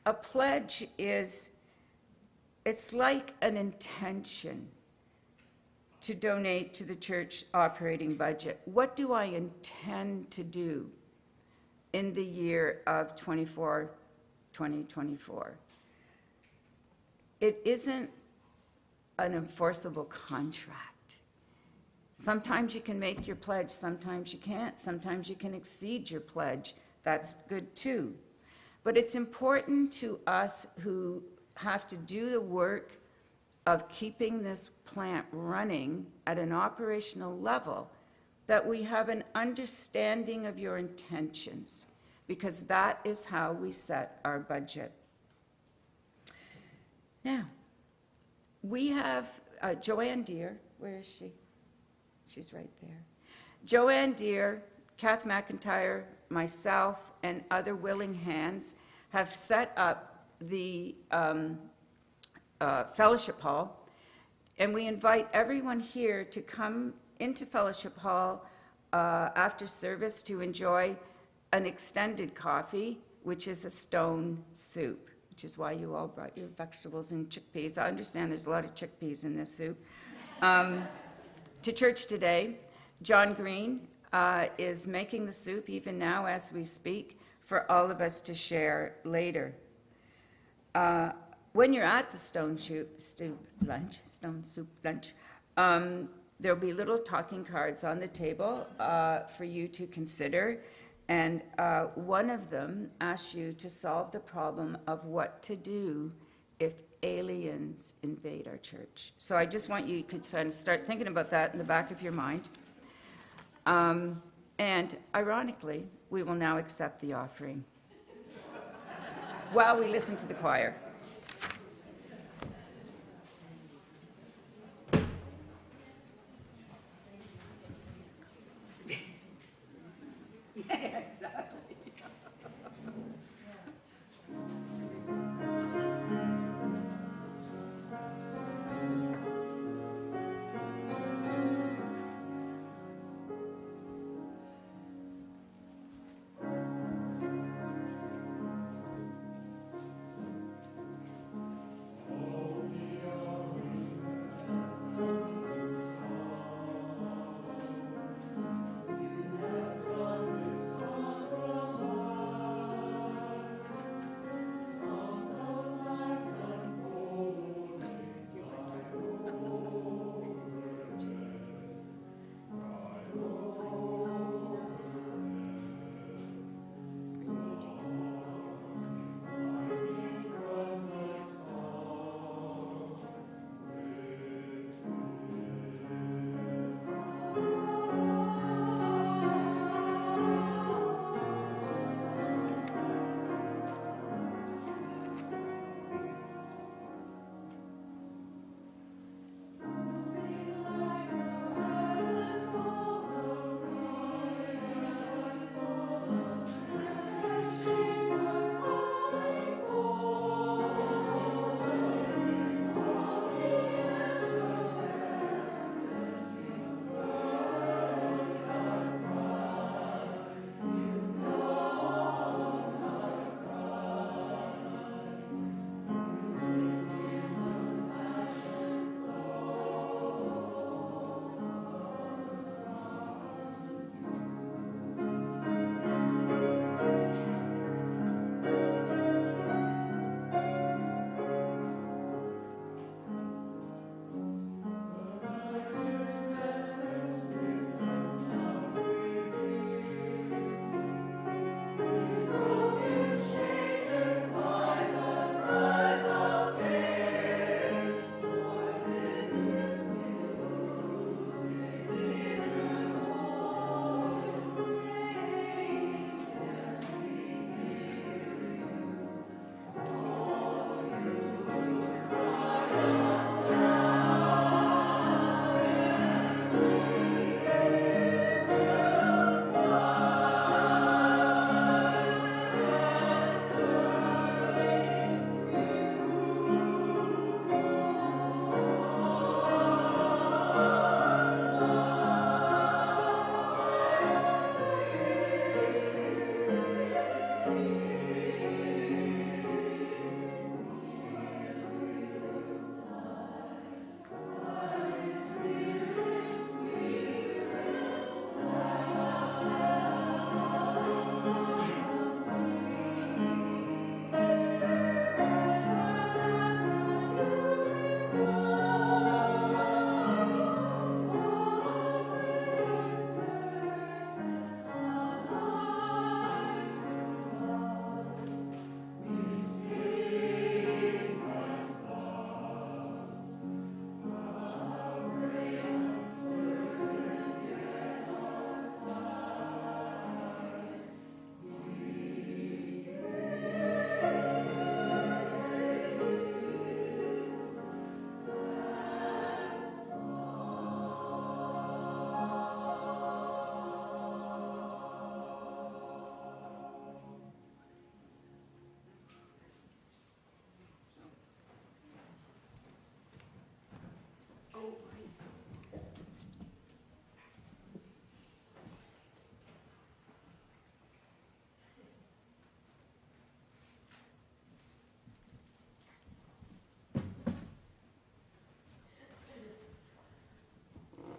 a pledge it's like an intention to donate to the church operating budget. What do I intend to do in the year of 2024? It isn't an enforceable contract. Sometimes you can make your pledge, sometimes you can't. Sometimes you can exceed your pledge. That's good too. But it's important to us who have to do the work of keeping this plant running at an operational level that we have an understanding of your intentions, because that is how we set our budget. Now, we have Joanne Deere. Where is she? She's right there. Joanne Deere, Kath McIntyre, myself, and other willing hands have set up the Fellowship Hall, and we invite everyone here to come into Fellowship Hall after service to enjoy an extended coffee, which is a stone soup, which is why you all brought your vegetables and chickpeas. I understand there's a lot of chickpeas in this soup. To church today, John Green is making the soup even now as we speak for all of us to share later. When you're at the stone soup lunch, there'll be little talking cards on the table for you to consider, and one of them asks you to solve the problem of what to do if aliens invade our church. So I just want you to kind of start thinking about that in the back of your mind. And ironically, we will now accept the offering while we listen to the choir.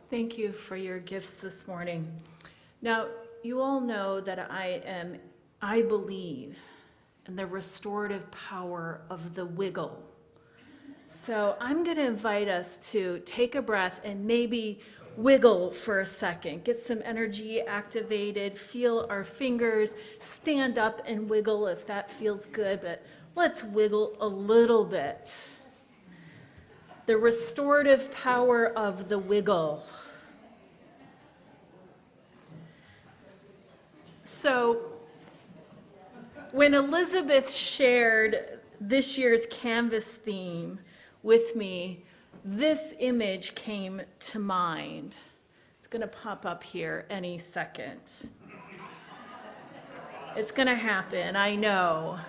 Thank you for your gifts this morning. Now, you all know that I believe in the restorative power of the wiggle. So I'm going to invite us to take a breath and maybe wiggle for a second, get some energy activated, feel our fingers, stand up and wiggle if that feels good, but let's wiggle a little bit. The restorative power of the wiggle. So when Elizabeth shared this year's Canvas theme with me, this image came to mind. It's going to pop up here any second. It's going to happen. I know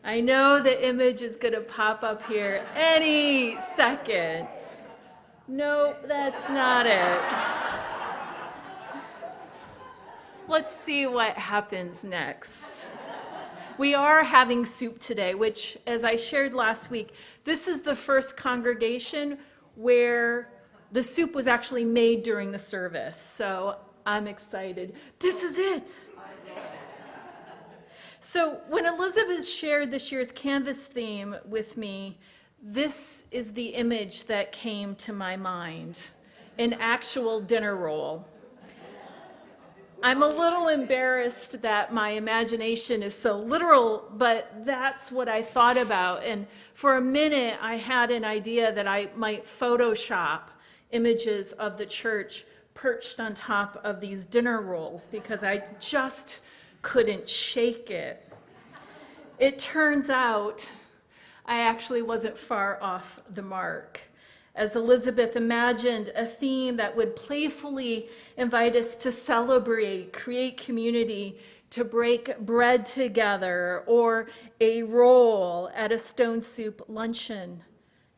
the image is going to pop up here any second. Nope, that's not it. Let's see what happens next. We are having soup today, which, as I shared last week, this is the first congregation where the soup was actually made during the service. So I'm excited. This is it. So when Elizabeth shared this year's Canvas theme with me, this is the image that came to my mind, an actual dinner roll. I'm a little embarrassed that my imagination is so literal, but that's what I thought about. And for a minute, I had an idea that I might Photoshop images of the church perched on top of these dinner rolls because I just couldn't shake it. It turns out I actually wasn't far off the mark, as Elizabeth imagined a theme that would playfully invite us to celebrate, create community, to break bread together, or a roll at a Stone Soup luncheon,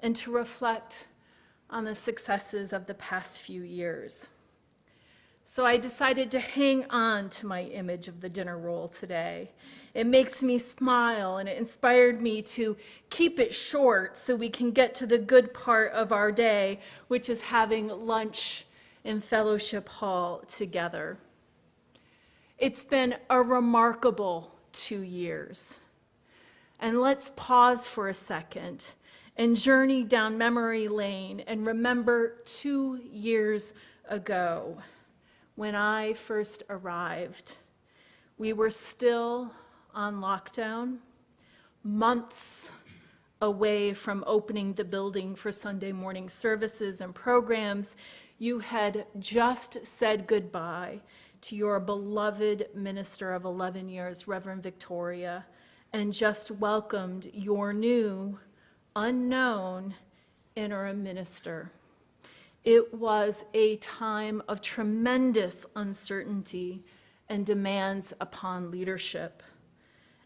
and to reflect on the successes of the past few years. So I decided to hang on to my image of the dinner roll today. It makes me smile, and it inspired me to keep it short so we can get to the good part of our day, which is having lunch in Fellowship Hall together. It's been a remarkable 2 years. And let's pause for a second and journey down memory lane and remember 2 years ago when I first arrived. We were still on lockdown, months away from opening the building for Sunday morning services and programs. You had just said goodbye to your beloved minister of 11 years, Reverend Victoria, and just welcomed your new, unknown interim minister. It was a time of tremendous uncertainty and demands upon leadership.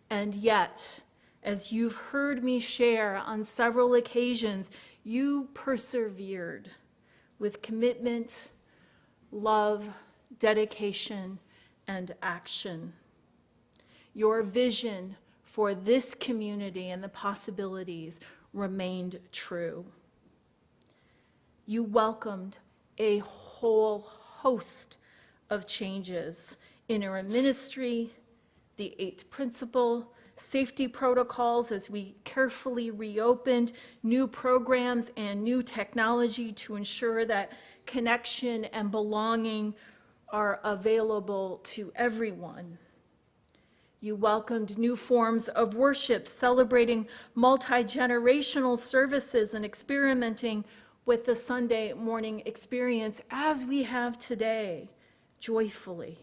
And yet, as you've heard me share on several occasions, you persevered with commitment, love, dedication, and action. Your vision for this community and the possibilities remained true. You welcomed a whole host of changes: interim ministry, the 8th principle, safety protocols as we carefully reopened, new programs and new technology to ensure that connection and belonging are available to everyone. You welcomed new forms of worship, celebrating multi-generational services and experimenting with the Sunday morning experience as we have today, joyfully.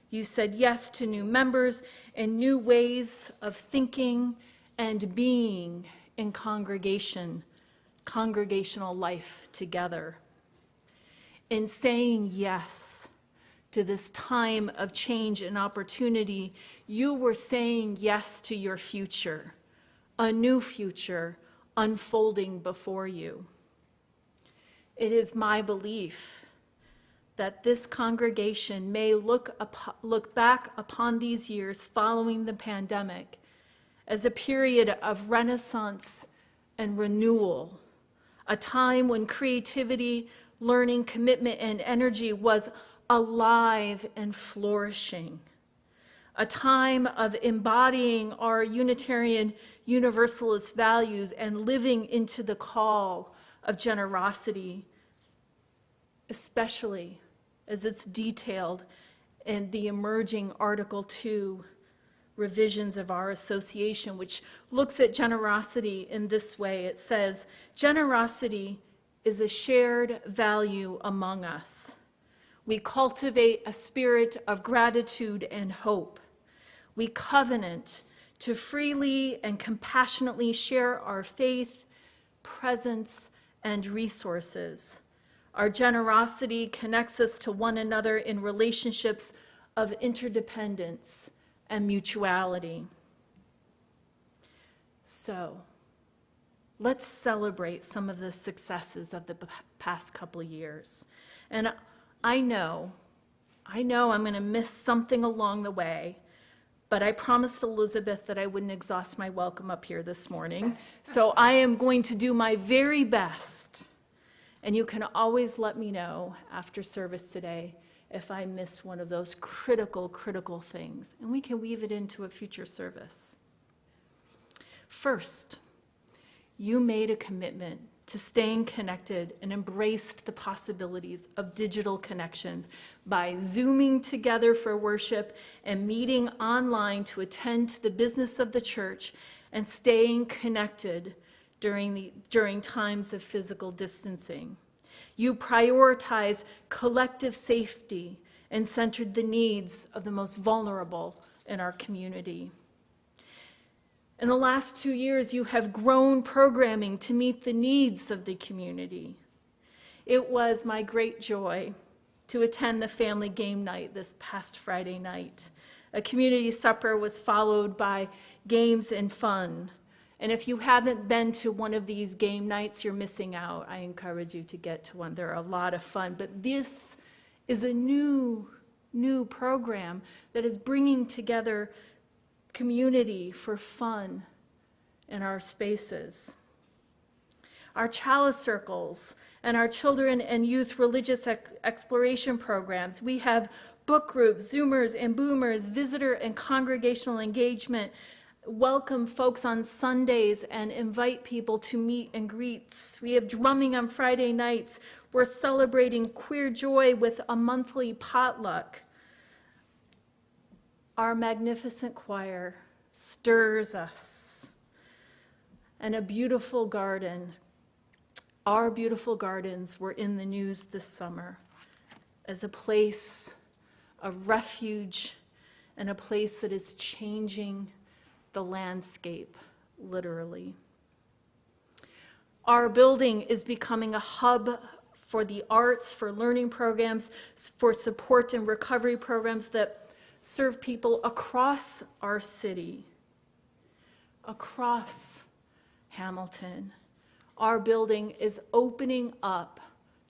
You said yes to new members and new ways of thinking and being in congregational life together. In saying yes to this time of change and opportunity, you were saying yes to your future, a new future unfolding before you. It is my belief that this congregation may look back upon these years following the pandemic as a period of renaissance and renewal, a time when creativity, learning, commitment, and energy was alive and flourishing. A time of embodying our Unitarian Universalist values and living into the call of generosity, especially as it's detailed in the emerging Article 2 revisions of our association, which looks at generosity in this way. It says, generosity is a shared value among us. We cultivate a spirit of gratitude and hope. We covenant to freely and compassionately share our faith, presence, and resources. Our generosity connects us to one another in relationships of interdependence and mutuality. So, let's celebrate some of the successes of the past couple of years. And I know I'm going to miss something along the way, but I promised Elizabeth that I wouldn't exhaust my welcome up here this morning. So I am going to do my very best. And you can always let me know after service today if I miss one of those critical things. And we can weave it into a future service. First, you made a commitment to staying connected and embraced the possibilities of digital connections by Zooming together for worship and meeting online to attend to the business of the church and staying connected during times of physical distancing. You prioritized collective safety and centered the needs of the most vulnerable in our community. In the last 2 years, you have grown programming to meet the needs of the community. It was my great joy to attend the family game night this past Friday night. A community supper was followed by games and fun. And if you haven't been to one of these game nights, you're missing out. I encourage you to get to one. They're a lot of fun. But this is a new program that is bringing together community for fun in our spaces. Our chalice circles and our children and youth religious exploration programs. We have book groups, Zoomers and Boomers, visitor and congregational engagement, welcome folks on Sundays and invite people to meet and greets. We have drumming on Friday nights. We're celebrating queer joy with a monthly potluck. Our magnificent choir stirs us. And a beautiful garden. Our beautiful gardens were in the news this summer as a place of refuge and a place that is changing the landscape, literally. Our building is becoming a hub for the arts, for learning programs, for support and recovery programs that serve people across our city, across Hamilton. Our building is opening up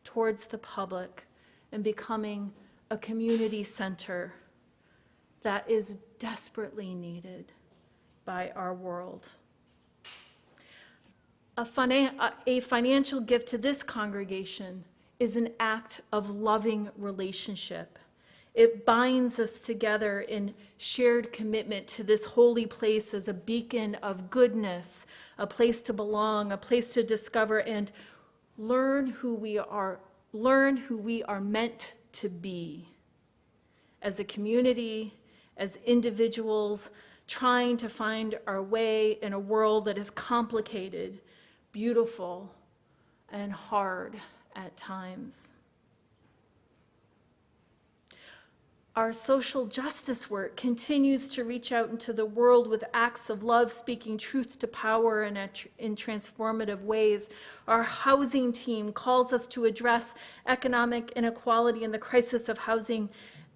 towards the public and becoming a community center that is desperately needed by our world. A financial gift to this congregation is an act of loving relationship. It binds us together in shared commitment to this holy place as a beacon of goodness, a place to belong, a place to discover and learn who we are meant to be as a community, as individuals, trying to find our way in a world that is complicated, beautiful, and hard at times. Our social justice work continues to reach out into the world with acts of love, speaking truth to power in transformative ways. Our housing team calls us to address economic inequality and the crisis of housing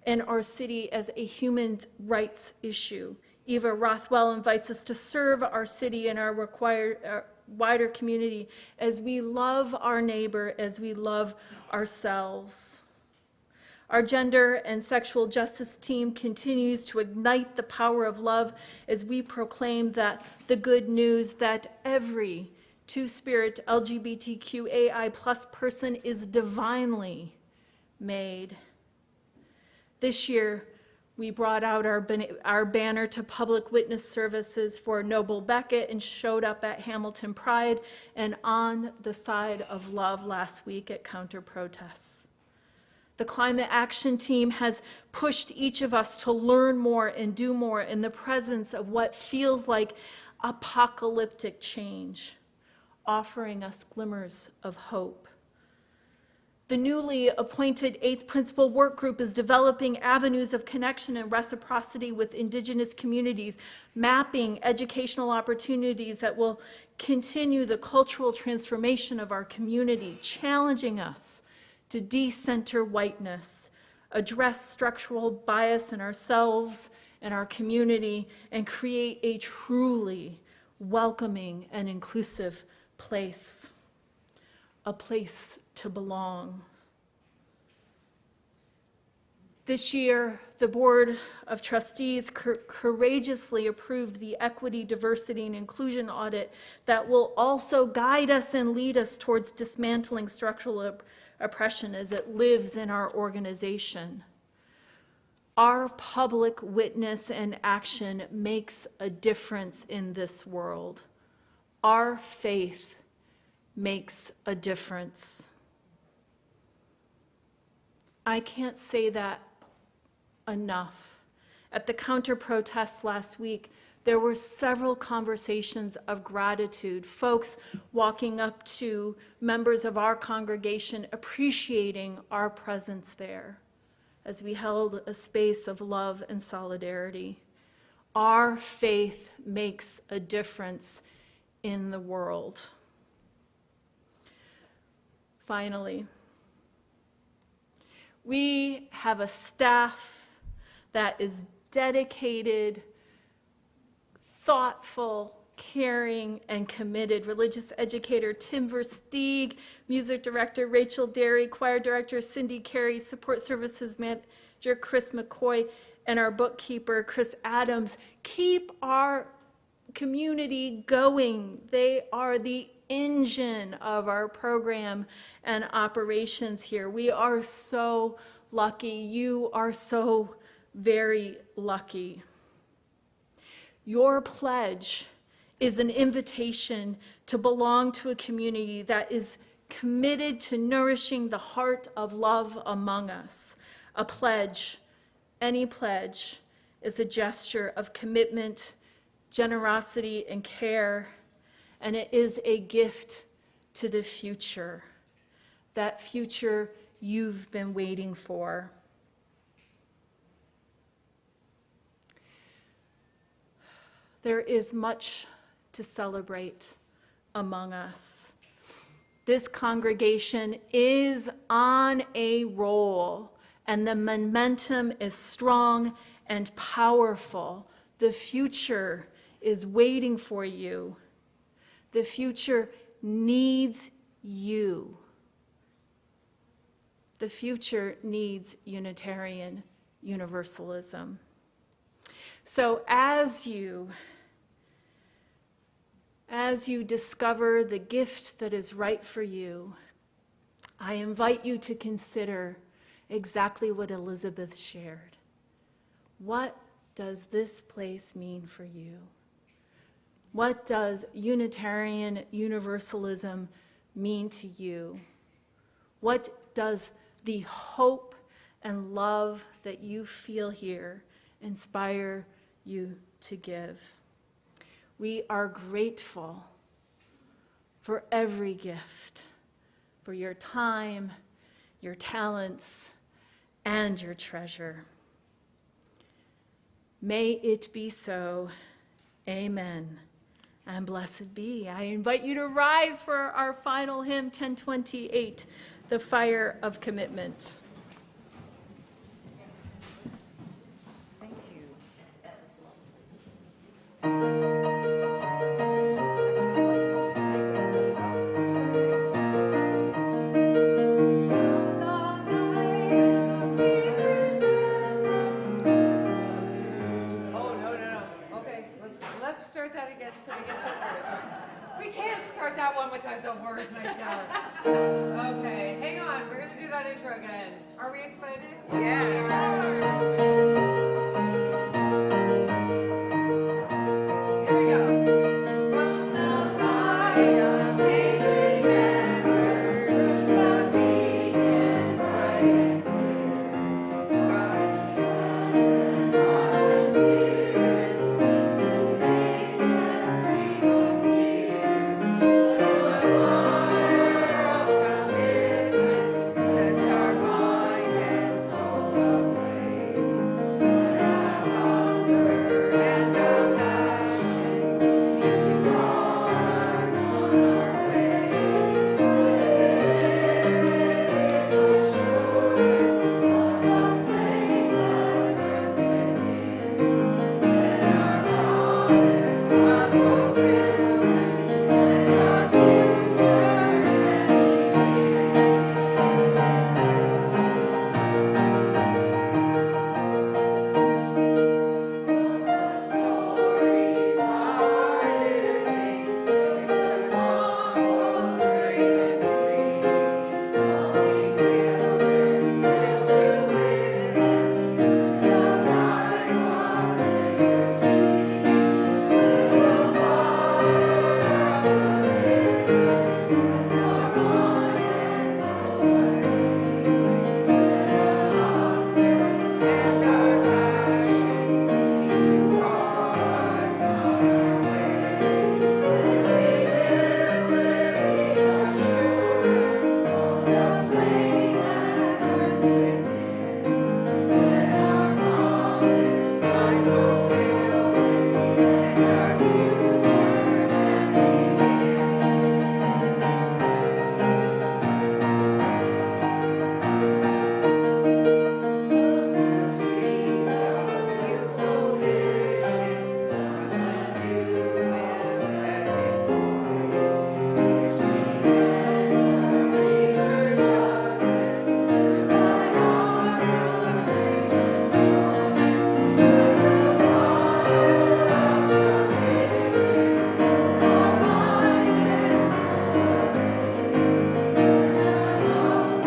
in our city as a human rights issue. Eva Rothwell invites us to serve our city and our wider community as we love our neighbor, as we love ourselves. Our gender and sexual justice team continues to ignite the power of love as we proclaim that the good news that every Two-spirit LGBTQAI plus person is divinely made. This year, we brought out our banner to public witness services for Noble Beckett and showed up at Hamilton Pride and on the side of love last week at Counter Protests. The Climate Action Team has pushed each of us to learn more and do more in the presence of what feels like apocalyptic change, offering us glimmers of hope. The newly appointed 8th Principal Work Group is developing avenues of connection and reciprocity with Indigenous communities, mapping educational opportunities that will continue the cultural transformation of our community, challenging us to decenter whiteness, address structural bias in ourselves and our community, and create a truly welcoming and inclusive place, a place to belong. This year, the Board of Trustees courageously approved the Equity, Diversity, and Inclusion audit that will also guide us and lead us towards dismantling structural oppression as it lives in our organization. Our public witness and action makes a difference in this world. Our faith makes a difference. I can't say that enough. At the counter protests last week, there were several conversations of gratitude, folks walking up to members of our congregation, appreciating our presence there as we held a space of love and solidarity. Our faith makes a difference in the world. Finally, we have a staff that is dedicated, thoughtful, caring, and committed. Religious educator Tim Versteeg, music director Rachel Derry, choir director Cindy Carey, support services manager Chris McCoy, and our bookkeeper Chris Adams keep our community going. They are the engine of our program and operations here. We are so lucky. You are so very lucky. Your pledge is an invitation to belong to a community that is committed to nourishing the heart of love among us. A pledge, any pledge, is a gesture of commitment, generosity, and care, and it is a gift to the future, that future you've been waiting for. There is much to celebrate among us. This congregation is on a roll, and the momentum is strong and powerful. The future is waiting for you. The future needs you. The future needs Unitarian Universalism. So as you discover the gift that is right for you, I invite you to consider exactly what Elizabeth shared. What does this place mean for you? What does Unitarian Universalism mean to you? What does the hope and love that you feel here inspire you to give? We are grateful for every gift, for your time, your talents, and your treasure. May it be so. Amen. And blessed be. I invite you to rise for our final hymn, 1028, The Fire of Commitment. Thank you. Oh, no. Okay, let's start that again so we get the words. We can't start start that one without the words right down. Okay, hang on. We're gonna do that intro again. Are we excited? Yes. Here we go. From the light of days remembered, the beacon bright and clear. God, lost spirits seem to face and free to fear. The fire of commitment sets our mind and soul ablaze. And the hunger and the passion need to call us on our way. Assurance of the flame that burns within, and our promise of fulfillment, and our future can begin. The stories of our living brings a song both brave and free. Calling pilgrims still to witness to the life of liberty. The fire of commitment sets our mind and soul ablaze. And our hunger and our passion need to call us on our way. We live with deep assurance of the flame that burns within, and our promise finds fulfillment, and our future can begin. Dreams of youthful vision, from the new emphatic voice, which demands a deeper justice and thy honor rejoice. The fire of commitment sets our mind and soul ablaze, and our hunger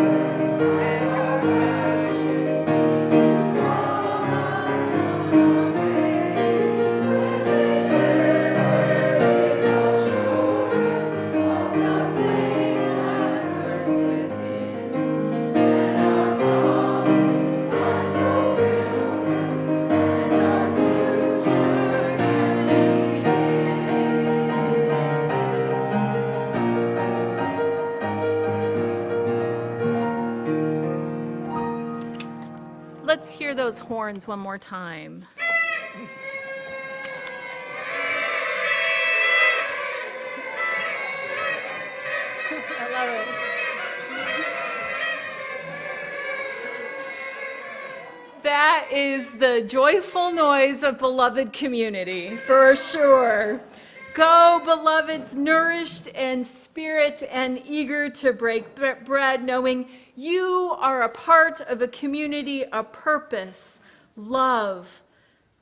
and our passion need to call us on our way. When we live with assurance of the flame that burns within, and our promise finds fulfillment, and our future can begin. Let's hear those horns one more time. I love it. That is the joyful noise of beloved community, for sure. Go, beloveds, nourished in spirit and eager to break bread, knowing you are a part of a community of purpose, love,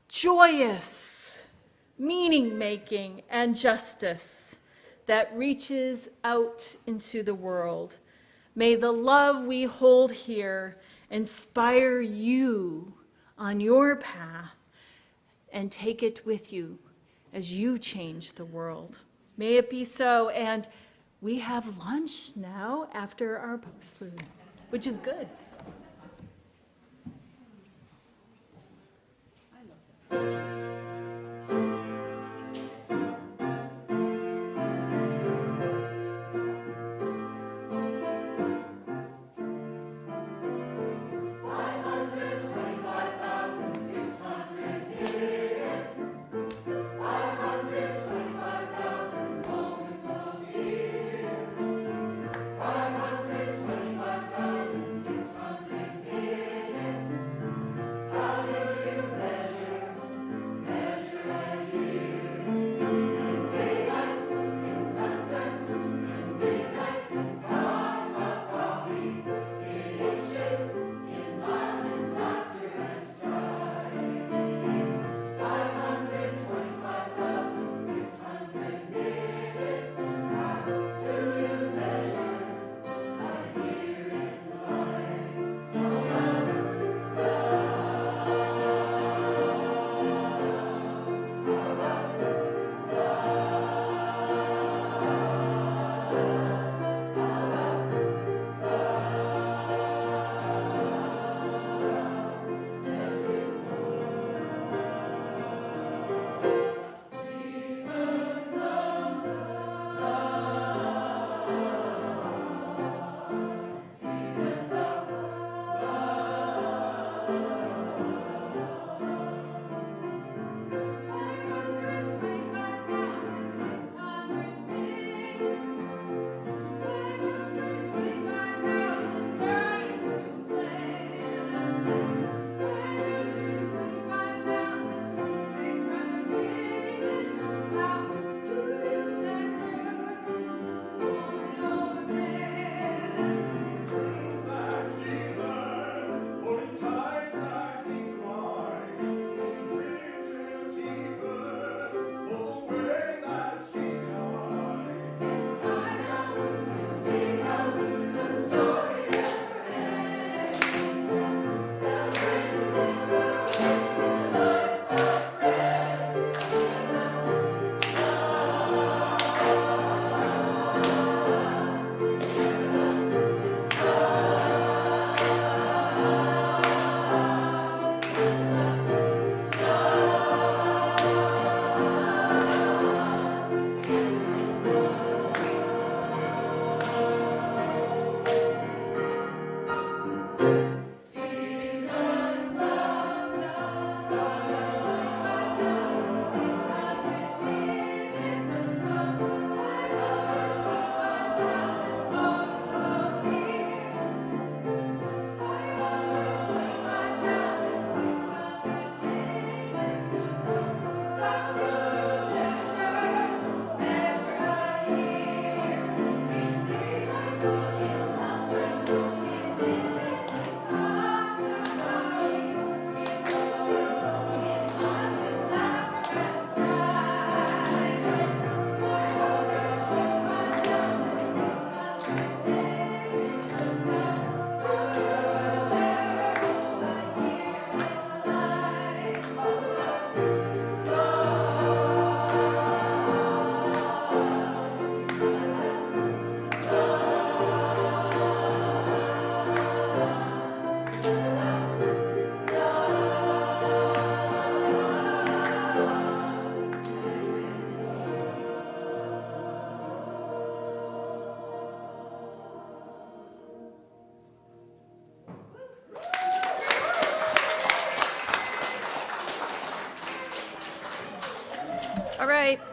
joyous, meaning-making, and justice that reaches out into the world. May the love we hold here inspire you on your path and take it with you as you change the world. May it be so. And we have lunch now after our postlude, which is good.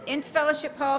into Fellowship Hall